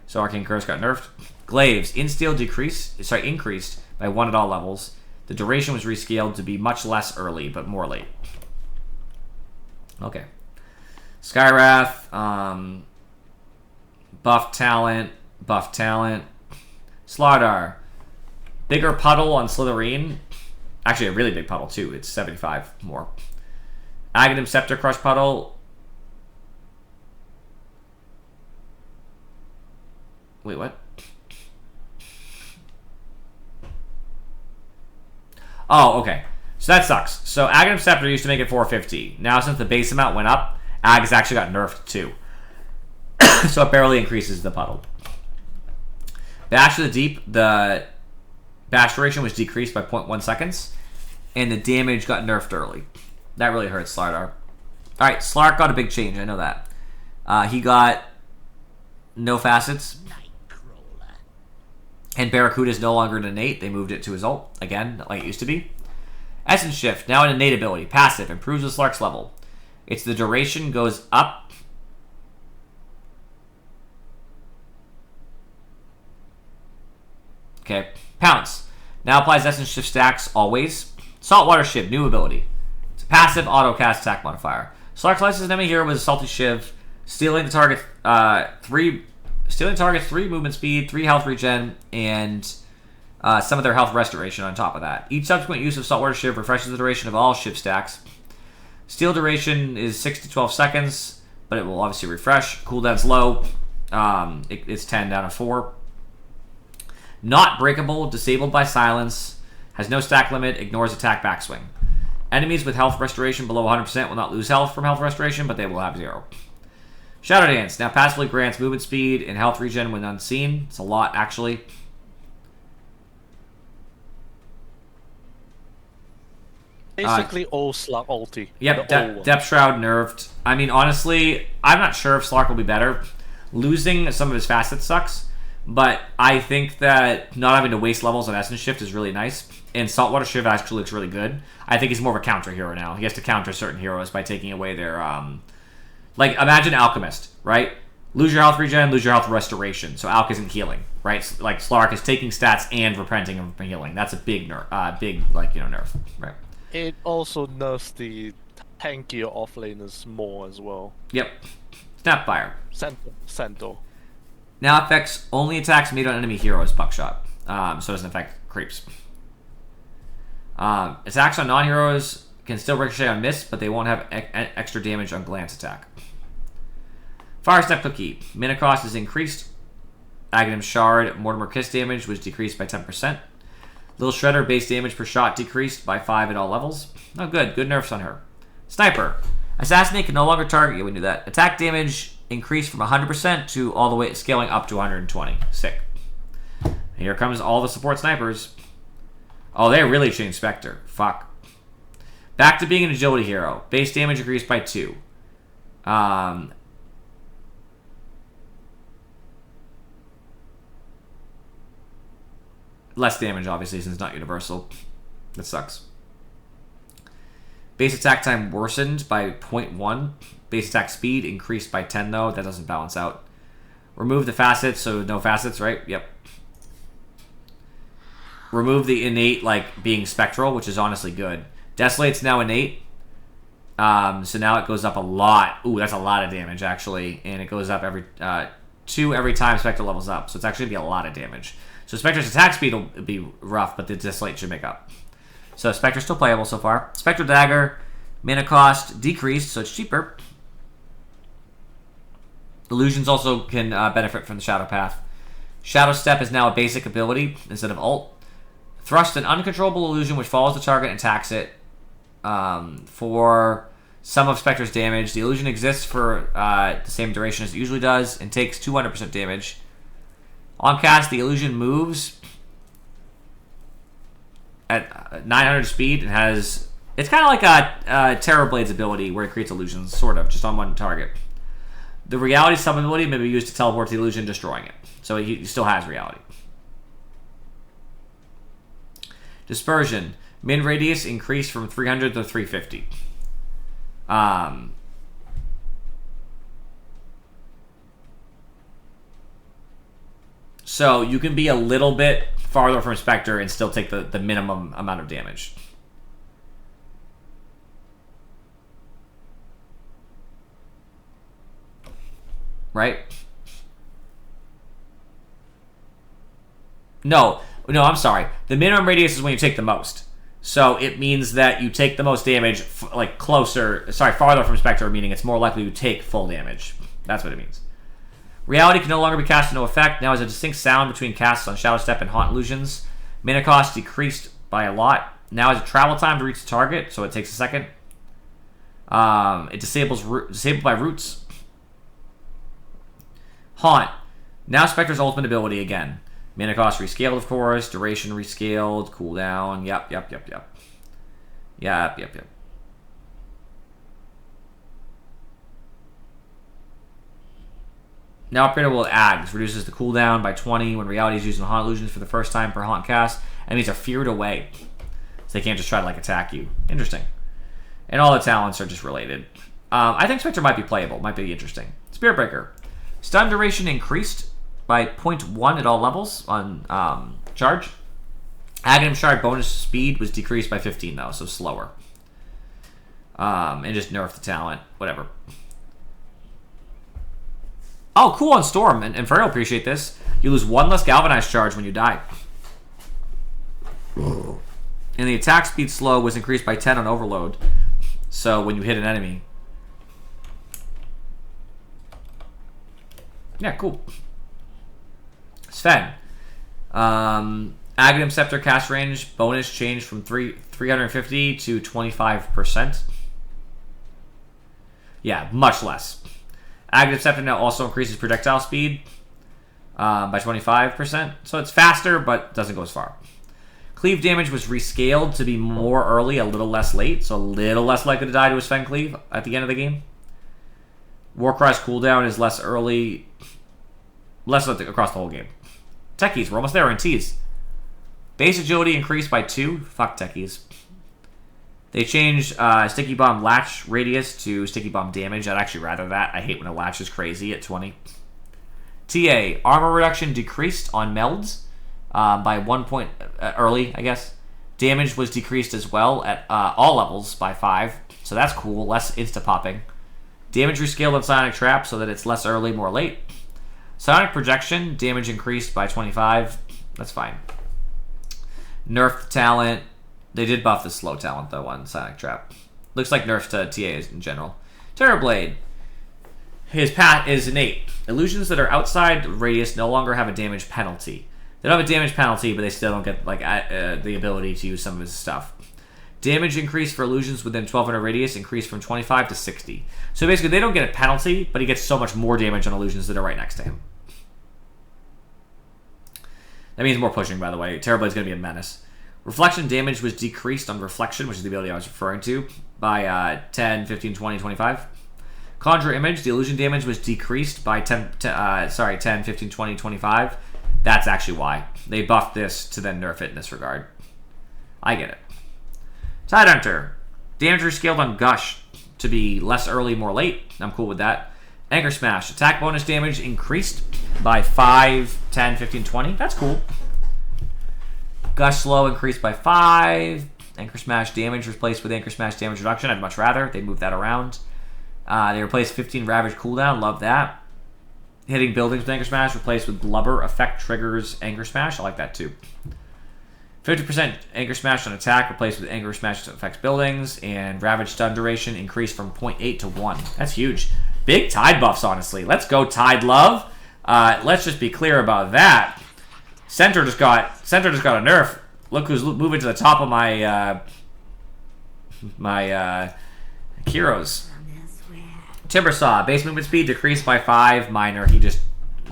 So Arcane Curse got nerfed. Glaives. Insteel increased by 1 at all levels. The duration was rescaled to be much less early, but more late. Okay. Skywrath. Buff talent. Slardar. Bigger puddle on Slytherin. Actually, a really big puddle, too. It's 75 more. Aghanim Scepter Crush puddle. Wait, what? Oh, okay. So that sucks. So Aghanim Scepter used to make it 450. Now, since the base amount went up, Ag has actually got nerfed, too. So it barely increases the puddle. Bash of the Deep, the bash duration was decreased by 0.1 seconds, and the damage got nerfed early. That really hurts Slardar. Alright, Slark got a big change, I know that. He got no facets. And Barracuda is no longer an innate. They moved it to his ult, again, like it used to be. Essence Shift, now an innate ability. Passive, improves the Slark's level. It's the duration goes up. Okay. Pounce. Now applies Essence Shift stacks always. Saltwater Shiv, new ability. It's a passive auto cast attack modifier. Slark slices an enemy hero with a Salty Shiv, stealing the target 3 movement speed, 3 health regen, and some of their health restoration on top of that. Each subsequent use of Saltwater Shiv refreshes the duration of all Shiv stacks. Steal duration is 6 to 12 seconds, but it will obviously refresh. Cooldown's low. It's 10 down to 4. Not breakable, disabled by silence, has no stack limit, ignores attack backswing. Enemies with health restoration below 100% will not lose health from health restoration, but they will have 0. Shadow Dance now passively grants movement speed and health regen when unseen. It's a lot, actually. Basically, all Slark ulti. Yep, Depth Shroud nerfed. I mean, honestly, I'm not sure if Slark will be better. Losing some of his facets sucks. But I think that not having to waste levels on Essence Shift is really nice. And Saltwater Shiv actually looks really good. I think he's more of a counter hero now. He has to counter certain heroes by taking away their... like, imagine Alchemist, right? Lose your health regen, lose your health restoration. So Alch isn't healing, right? Like, Slark is taking stats and repenting and healing. That's a big nerf, nerf, right? It also nerfs the tankier offlaners more as well. Yep. Snapfire. Centaur. Now affects only attacks made on enemy heroes, Buckshot. So it doesn't affect creeps. Attacks on non-heroes can still ricochet on miss, but they won't have extra damage on glance attack. Fire Step Cookie. Mana cost is increased. Aghanim Shard, Mortimer Kiss damage was decreased by 10%. Little Shredder base damage per shot decreased by 5 at all levels. Oh, good. Good nerfs on her. Sniper. Assassinate can no longer target you. We knew that. Attack damage increased from 100% to all the way scaling up to 120. Sick. Here comes all the support snipers. Oh, they really changed Spectre. Fuck. Back to being an agility hero. Base damage increased by 2. Less damage, obviously, since it's not universal. That sucks. Base attack time worsened by 0.1. Base attack speed increased by 10, though. That doesn't balance out. Remove the facets, so no facets, right? Yep. Remove the innate, like, being spectral, which is honestly good. Desolate's now innate. So now it goes up a lot. Ooh, that's a lot of damage, actually. And it goes up every 2 every time Spectre levels up. So it's actually going to be a lot of damage. So Spectre's attack speed will be rough, but the Desolate should make up. So Spectre's still playable so far. Spectre Dagger, mana cost decreased, so it's cheaper. Illusions also can benefit from the Shadow Path. Shadow Step is now a basic ability instead of ult. Thrust, an uncontrollable illusion which follows the target and attacks it for some of Spectre's damage. The illusion exists for the same duration as it usually does and takes 200% damage. On cast, the illusion moves at 900 speed and has... It's kind of like a Terrorblade's ability where it creates illusions, sort of, just on one target. The reality sub-ability may be used to teleport the illusion, destroying it. So he still has reality. Dispersion. Min radius increased from 300 to 350. So you can be a little bit farther from Spectre and still take the minimum amount of damage. Right? No, I'm sorry. The minimum radius is when you take the most. So it means that you take the most damage, farther from Spectre, meaning it's more likely to take full damage. That's what it means. Reality can no longer be cast into effect. Now has a distinct sound between casts on Shadow Step and Haunt Illusions. Mana cost decreased by a lot. Now has a travel time to reach the target, so it takes a second. It disabled by roots. Haunt. Now Spectre's ultimate ability again. Mana cost rescaled, of course. Duration rescaled. Cooldown. Yep. Now upgradable with Ags. Reduces the cooldown by 20 when reality is used in Haunt Illusions for the first time per Haunt cast. Enemies are feared away. So they can't just try to attack you. Interesting. And all the talents are just related. I think Spectre might be playable. Might be interesting. Spirit Breaker. Stun duration increased by 0.1 at all levels on charge. Aghanim Shard bonus speed was decreased by 15 though, so slower. And just nerf the talent, whatever. Oh, cool on Storm, and Ferry will appreciate this. You lose 1 less Galvanized charge when you die. And the attack speed slow was increased by 10 on Overload. So when you hit an enemy. Yeah, cool. Sven. Aghanim Scepter cast range bonus changed from 350 to 25%. Yeah, much less. Aghanim Scepter now also increases projectile speed by 25%. So it's faster, but doesn't go as far. Cleave damage was rescaled to be more early, a little less late. So a little less likely to die to a Sven Cleave at the end of the game. Warcry's cooldown is less early. Less across the whole game. Techies, we're almost there in T's. Base agility increased by 2. Fuck Techies. They changed Sticky Bomb latch radius to Sticky Bomb damage. I'd actually rather that. I hate when a latch is crazy at 20. TA, armor reduction decreased on melds by 1 point early, I guess. Damage was decreased as well at all levels by 5. So that's cool. Less insta-popping. Damage rescaled on Sonic Trap so that it's less early, more late. Sonic Projection, damage increased by 25. That's fine. Nerf talent. They did buff the slow talent, though, on Sonic Trap. Looks like nerf to TAs in general. Terrorblade. His path is innate. Illusions that are outside radius no longer have a damage penalty. They don't have a damage penalty, but they still don't get the ability to use some of his stuff. Damage increase for illusions within 1200 radius increased from 25 to 60. So basically, they don't get a penalty, but he gets so much more damage on illusions that are right next to him. That means more pushing, by the way. Terrorblade's going to be a menace. Reflection damage was decreased on Reflection, which is the ability I was referring to, by 10, 15, 20, 25. Conjure Image, the illusion damage was decreased by 10, 15, 20, 25. That's actually why. They buffed this to then nerf it in this regard. I get it. Tidehunter. Damage rescaled on Gush to be less early, more late. I'm cool with that. Anchor Smash. Attack bonus damage increased by 5, 10, 15, 20. That's cool. Gush Slow increased by 5. Anchor Smash damage replaced with Anchor Smash damage reduction. I'd much rather. They moved that around. They replaced 15 Ravage cooldown. Love that. Hitting buildings with Anchor Smash replaced with Blubber effect triggers Anchor Smash. I like that too. 50% Anchor Smash on attack replaced with Anchor Smash that affects buildings. And Ravage stun duration increased from 0.8 to 1. That's huge. Big Tide buffs, honestly. Let's go, Tide Love. Let's just be clear about that. Center just got a nerf. Look who's moving to the top of my heroes. Timbersaw, base movement speed decreased by 5, minor. He just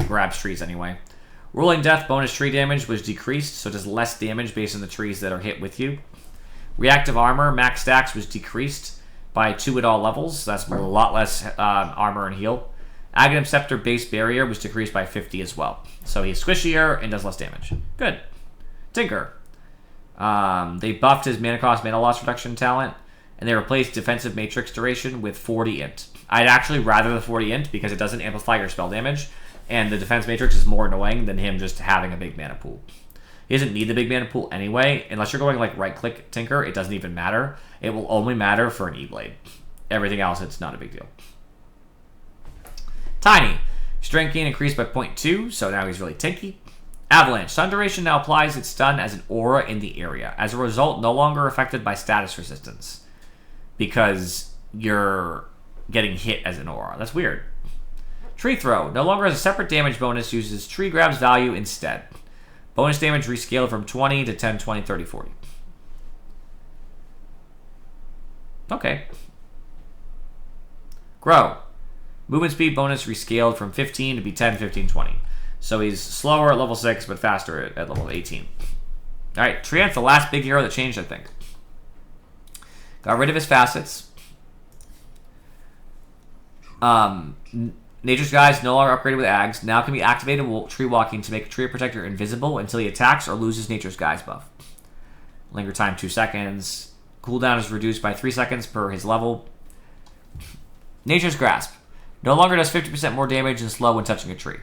grabs trees anyway. Rolling Death, bonus tree damage was decreased, so it does less damage based on the trees that are hit with you. Reactive armor, max stacks was decreased by 2 at all levels. That's a lot less armor and heal. Aghanim Scepter base barrier was decreased by 50 as well. So he's squishier and does less damage. Good. Tinker. They buffed his mana cost, mana loss reduction talent, and they replaced defensive matrix duration with 40 int. I'd actually rather the 40 int because it doesn't amplify your spell damage, and the defense matrix is more annoying than him just having a big mana pool. He doesn't need the big mana pool anyway. Unless you're going like right-click Tinker, it doesn't even matter. It will only matter for an E-Blade. Everything else, it's not a big deal. Tiny. Strength gain increased by 0.2, so now he's really tanky. Avalanche. Stun duration now applies its stun as an aura in the area. As a result, no longer affected by status resistance. Because you're getting hit as an aura. That's weird. Tree Throw. No longer has a separate damage bonus. Uses Tree Grab's value instead. Bonus damage rescaled from 20 to 10, 20, 30, 40. Okay. Grow. Movement speed bonus rescaled from 15 to be 10, 15, 20. So he's slower at level 6, but faster at level 18. Alright, Treant, the last big hero that changed, I think. Got rid of his facets. Nature's Guise no longer upgraded with Ags. Now can be activated while tree walking to make a tree protector invisible until he attacks or loses Nature's Guise buff. Linger time 2 seconds. Cooldown is reduced by 3 seconds per his level. Nature's Grasp. No longer does 50% more damage and slow when touching a tree.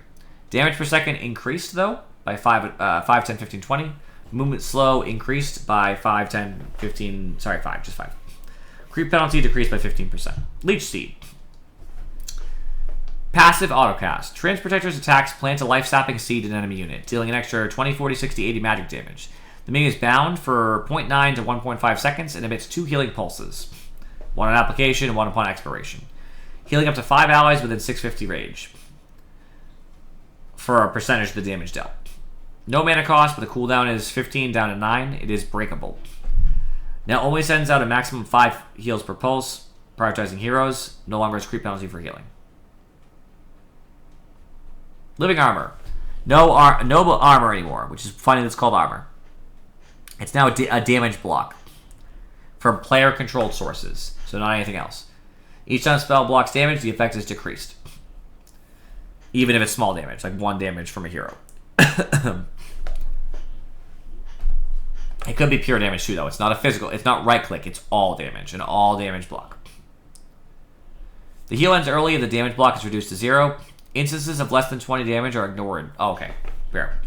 Damage per second increased, though, by 5, 10, 15, 20. Movement slow increased by 5, 10, 15... Sorry, 5, just 5. Creep penalty decreased by 15%. Leech Seed. Passive Autocast. Trans Protector's attacks plant a life-sapping seed in an enemy unit, dealing an extra 20, 40, 60, 80 magic damage. The minion is bound for 0.9 to 1.5 seconds and emits 2 healing pulses. One on application and one upon expiration. Healing up to 5 allies within 650 range. For a percentage of the damage dealt. No mana cost, but the cooldown is 15 down to 9. It is breakable. Now only sends out a maximum 5 heals per pulse. Prioritizing heroes. No longer has creep penalty for healing. Living Armor. No armor anymore, which is funny that it's called armor. It's now a damage block. From player-controlled sources, so not anything else. Each time a spell blocks damage, the effect is decreased. Even if it's small damage, like 1 damage from a hero. It could be pure damage too, though. It's not a physical, it's not right-click, it's all damage, an all-damage block. The heal ends early and the damage block is reduced to 0. Instances of less than 20 damage are ignored. Oh, okay, fair.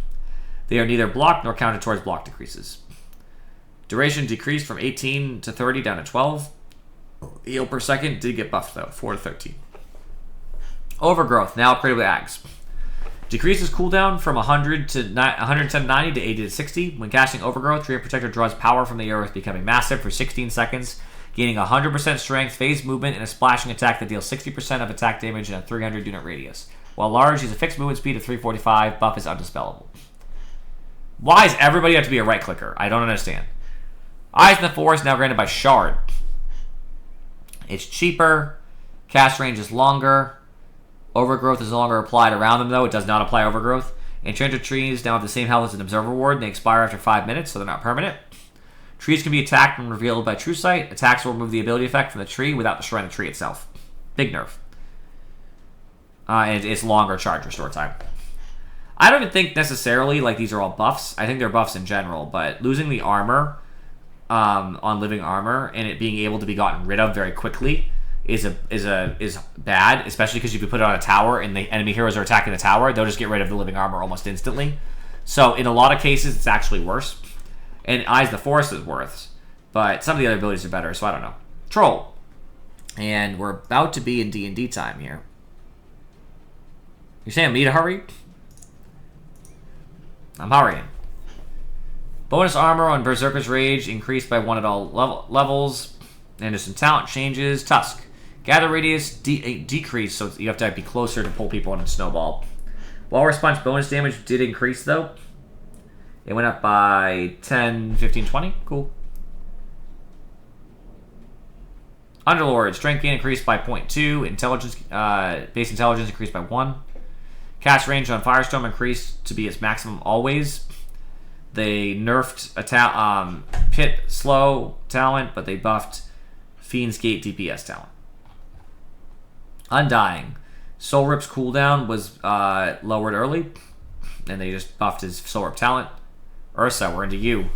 They are neither blocked nor counted towards block decreases. Duration decreased from 18 to 30 down to 12. Heal per second did get buffed, though, 4 to 13. Overgrowth, now upgraded with Ags. Decreases cooldown from 110 to 90 to 80 to 60. When casting Overgrowth, Tree Protector draws power from the earth, becoming massive for 16 seconds, gaining 100% strength, phased movement, and a splashing attack that deals 60% of attack damage in a 300 unit radius. While large, he's a fixed movement speed of 345. Buff is undispellable. Why does everybody have to be a right clicker? I don't understand. Eyes in the Forest now granted by Shard. It's cheaper. Cast range is longer. Overgrowth is no longer applied around them, though. It does not apply Overgrowth. Enchanted trees now have the same health as an Observer Ward, and they expire after 5 minutes, so they're not permanent. Trees can be attacked when revealed by True Sight. Attacks will remove the ability effect from the tree without destroying the tree itself. Big nerf. And it's longer charge restore time. I don't even think necessarily like these are all buffs. I think they're buffs in general, but losing the armor on Living Armor and it being able to be gotten rid of very quickly is bad, especially because if you put it on a tower and the enemy heroes are attacking the tower, they'll just get rid of the Living Armor almost instantly. So in a lot of cases, it's actually worse. And Eyes of the Forest is worse, but some of the other abilities are better, so I don't know. Troll. And we're about to be in D&D time here. You're saying me to hurry? I'm hurrying. Bonus armor on Berserker's Rage increased by 1 at all levels. And there's some talent changes. Tusk. Gather radius decreased, so you have to be closer to pull people in a snowball. Wall response bonus damage did increase, though. It went up by 10, 15, 20. Cool. Underlord, strength gain increased by 0.2. Intelligence, base intelligence increased by 1. Cast range on Firestorm increased to be its maximum always. They nerfed Pit slow talent, but they buffed Fiend's Gate DPS talent. Undying. Soul Rip's cooldown was lowered early, and they just buffed his Soul Rip talent. Ursa, we're into you.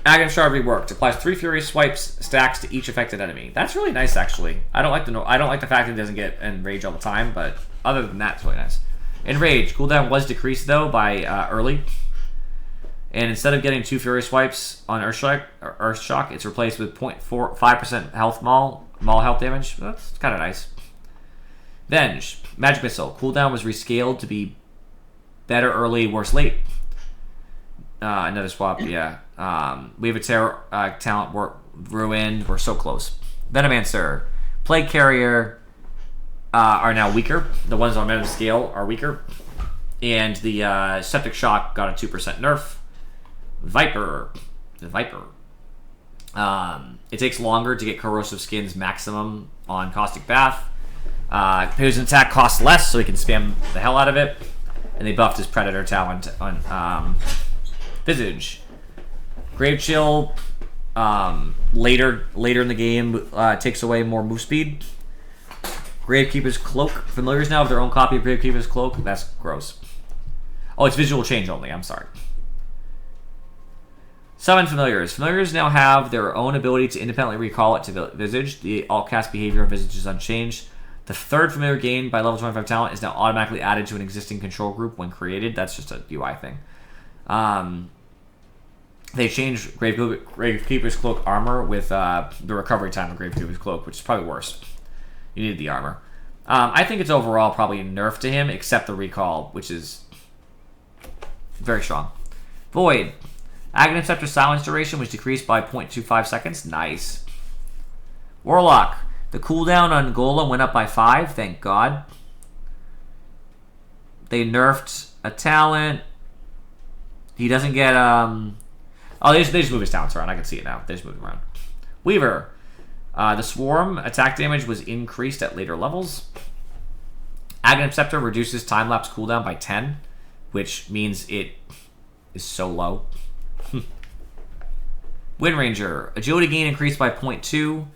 Aghanim Shard reworked. Applies 3 Furious Swipes stacks to each affected enemy. That's really nice, actually. I don't like the fact that it doesn't get Enrage all the time, but other than that, it's really nice. Enrage cooldown was decreased though by early, and instead of getting 2 Furious Swipes on Earthshock, it's replaced with 0.5% health maul health damage. That's kind of nice. Venge Magic Missile cooldown was rescaled to be better early, worse late. Another swap, yeah. We have a Terror talent. We're ruined. We're so close. Venomancer, Plague Carrier are now weaker. The ones on Venom scale are weaker, and the Septic Shock got a 2% nerf. Viper, the Viper. It takes longer to get Corrosive Skin's maximum on Caustic Bath. His attack costs less, so he can spam the hell out of it. And they buffed his Predator talent on Visage. Grave Chill later in the game takes away more move speed. Gravekeeper's Cloak. Familiars now have their own copy of Gravekeeper's Cloak. That's gross. Oh, it's visual change only. I'm sorry. Summon Familiars. Familiars now have their own ability to independently recall it to Visage. The alt-cast behavior of Visage is unchanged. The third familiar gained by level 25 talent is now automatically added to an existing control group when created. That's just a UI thing. They changed Gravekeeper's Cloak armor with the recovery time of Gravekeeper's Cloak, which is probably worse. You needed the armor. I think it's overall probably a nerf to him, except the recall, which is very strong. Void. Aghanim Scepter silence duration was decreased by 0.25 seconds. Nice. Warlock. The cooldown on Golem went up by 5, thank God. They nerfed a talent. He doesn't get, oh, they just move his talents around. I can see it now. They just move him around. Weaver. The Swarm attack damage was increased at later levels. Aghanim Scepter reduces time-lapse cooldown by 10, which means it is so low. Wind Ranger. Agility gain increased by 0.2.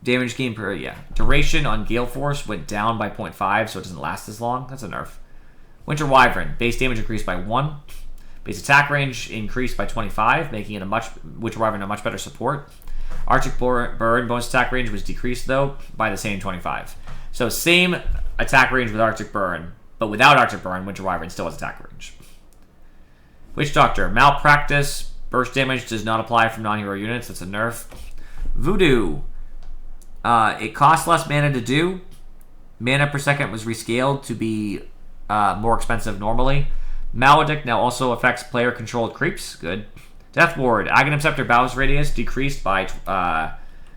Damage gain per, duration on Gale Force went down by 0.5, so it doesn't last as long. That's a nerf. Winter Wyvern. Base damage increased by 1. Base attack range increased by 25, making it Winter Wyvern a much better support. Arctic Burn bonus attack range was decreased, though, by the same 25. So same attack range with Arctic Burn, but without Arctic Burn, Winter Wyvern still has attack range. Witch Doctor. Malpractice. Burst damage does not apply from non-hero units. That's a nerf. Voodoo. It costs less mana to do. Mana per second was rescaled to be more expensive normally. Maledict now also affects player-controlled creeps. Good. Death Ward. Aghanim Scepter Bow's radius decreased by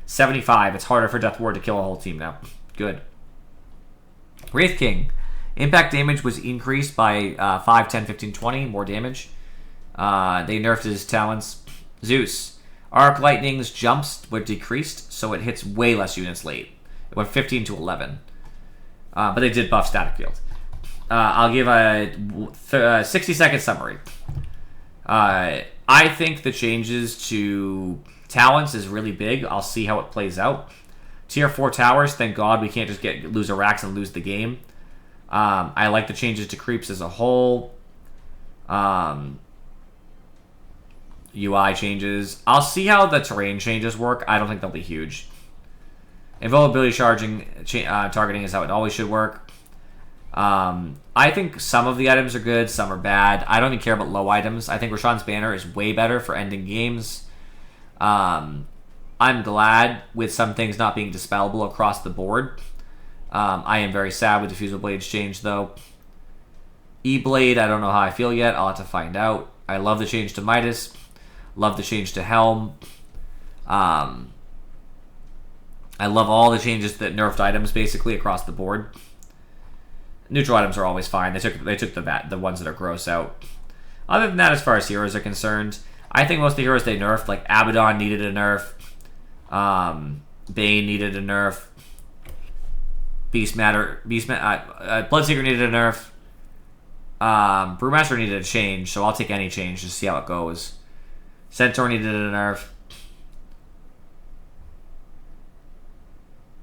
75. It's harder for Death Ward to kill a whole team now. Good. Wraith King. Impact damage was increased by 5, 10, 15, 20. More damage. They nerfed his talents. Zeus. Arc Lightning's jumps were decreased, so it hits way less units late. It went 15 to 11. But they did buff Static Field. I'll give a 60-second summary. I think the changes to talents is really big. I'll see how it plays out. Tier 4 towers, thank God we can't just lose a Rax and lose the game. I like the changes to creeps as a whole. UI changes. I'll see how the terrain changes work. I don't think they'll be huge. Invulnerability targeting is how it always should work. I think some of the items are good, some are bad. I don't even care about low items. I think Rashawn's Banner is way better for ending games. I'm glad with some things not being dispellable across the board. I am very sad with Diffusal Blade's change, though. E-Blade, I don't know how I feel yet. I'll have to find out. I love the change to Midas. Love the change to Helm. I I love all the changes that nerfed items basically across the board. Neutral items are always fine. They took the ones that are gross out. Other than that, as far as heroes are concerned, I think most of the heroes they nerfed, like Abaddon needed a nerf, Bane needed a nerf, Bloodseeker needed a nerf, Brewmaster needed a change, so I'll take any change to see how it goes. Centaur needed a nerf.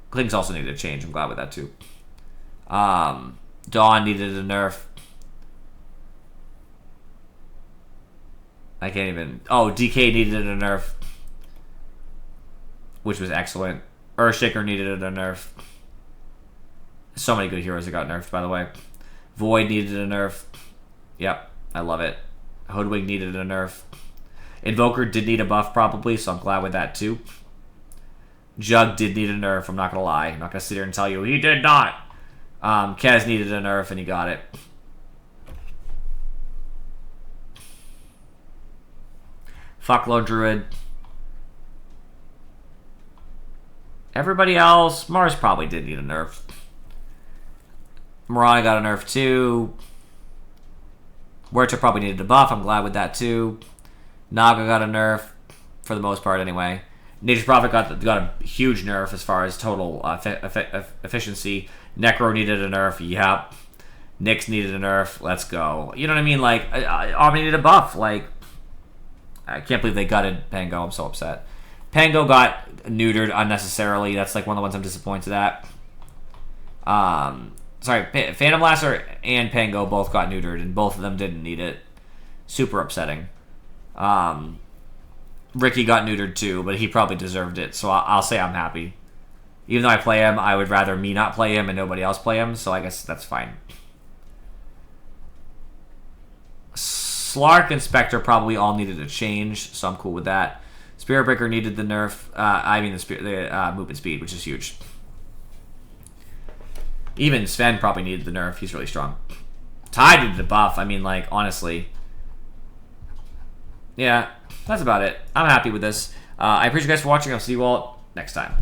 Kling's also needed a change. I'm glad with that too. Dawn needed a nerf. I can't even... Oh, DK needed a nerf, which was excellent. Earthshaker needed a nerf. So many good heroes that got nerfed, by the way. Void needed a nerf. Yep, I love it. Hoodwink needed a nerf. Invoker did need a buff, probably, so I'm glad with that, too. Jug did need a nerf, I'm not going to lie. I'm not going to sit here and tell you he did not. Kez needed a nerf, and he got it. Fuck Lone Druid. Everybody else, Mars probably did need a nerf. Mirana got a nerf too. Huerta probably needed a buff. I'm glad with that too. Naga got a nerf, for the most part anyway. Nature's Prophet got a huge nerf as far as total efficiency. Necro needed a nerf. Yep. Nyx needed a nerf. Let's go. You know what I mean? Like, Omni needed a buff. Like, I can't believe they gutted Pango. I'm so upset. Pango got neutered unnecessarily. That's like one of the ones I'm disappointed at. Sorry, Phantom Blaster and Pango both got neutered, and both of them didn't need it. Super upsetting. Ricky got neutered too, but he probably deserved it, so I'll say I'm happy. Even though I play him, I would rather me not play him and nobody else play him, so I guess that's fine. Slark and Spectre probably all needed a change, so I'm cool with that. Spirit Breaker needed the nerf. The movement speed, which is huge. Even Sven probably needed the nerf. He's really strong. Ty needed the buff. I mean, like, honestly. Yeah, that's about it. I'm happy with this. I appreciate you guys for watching. I'll see you all next time.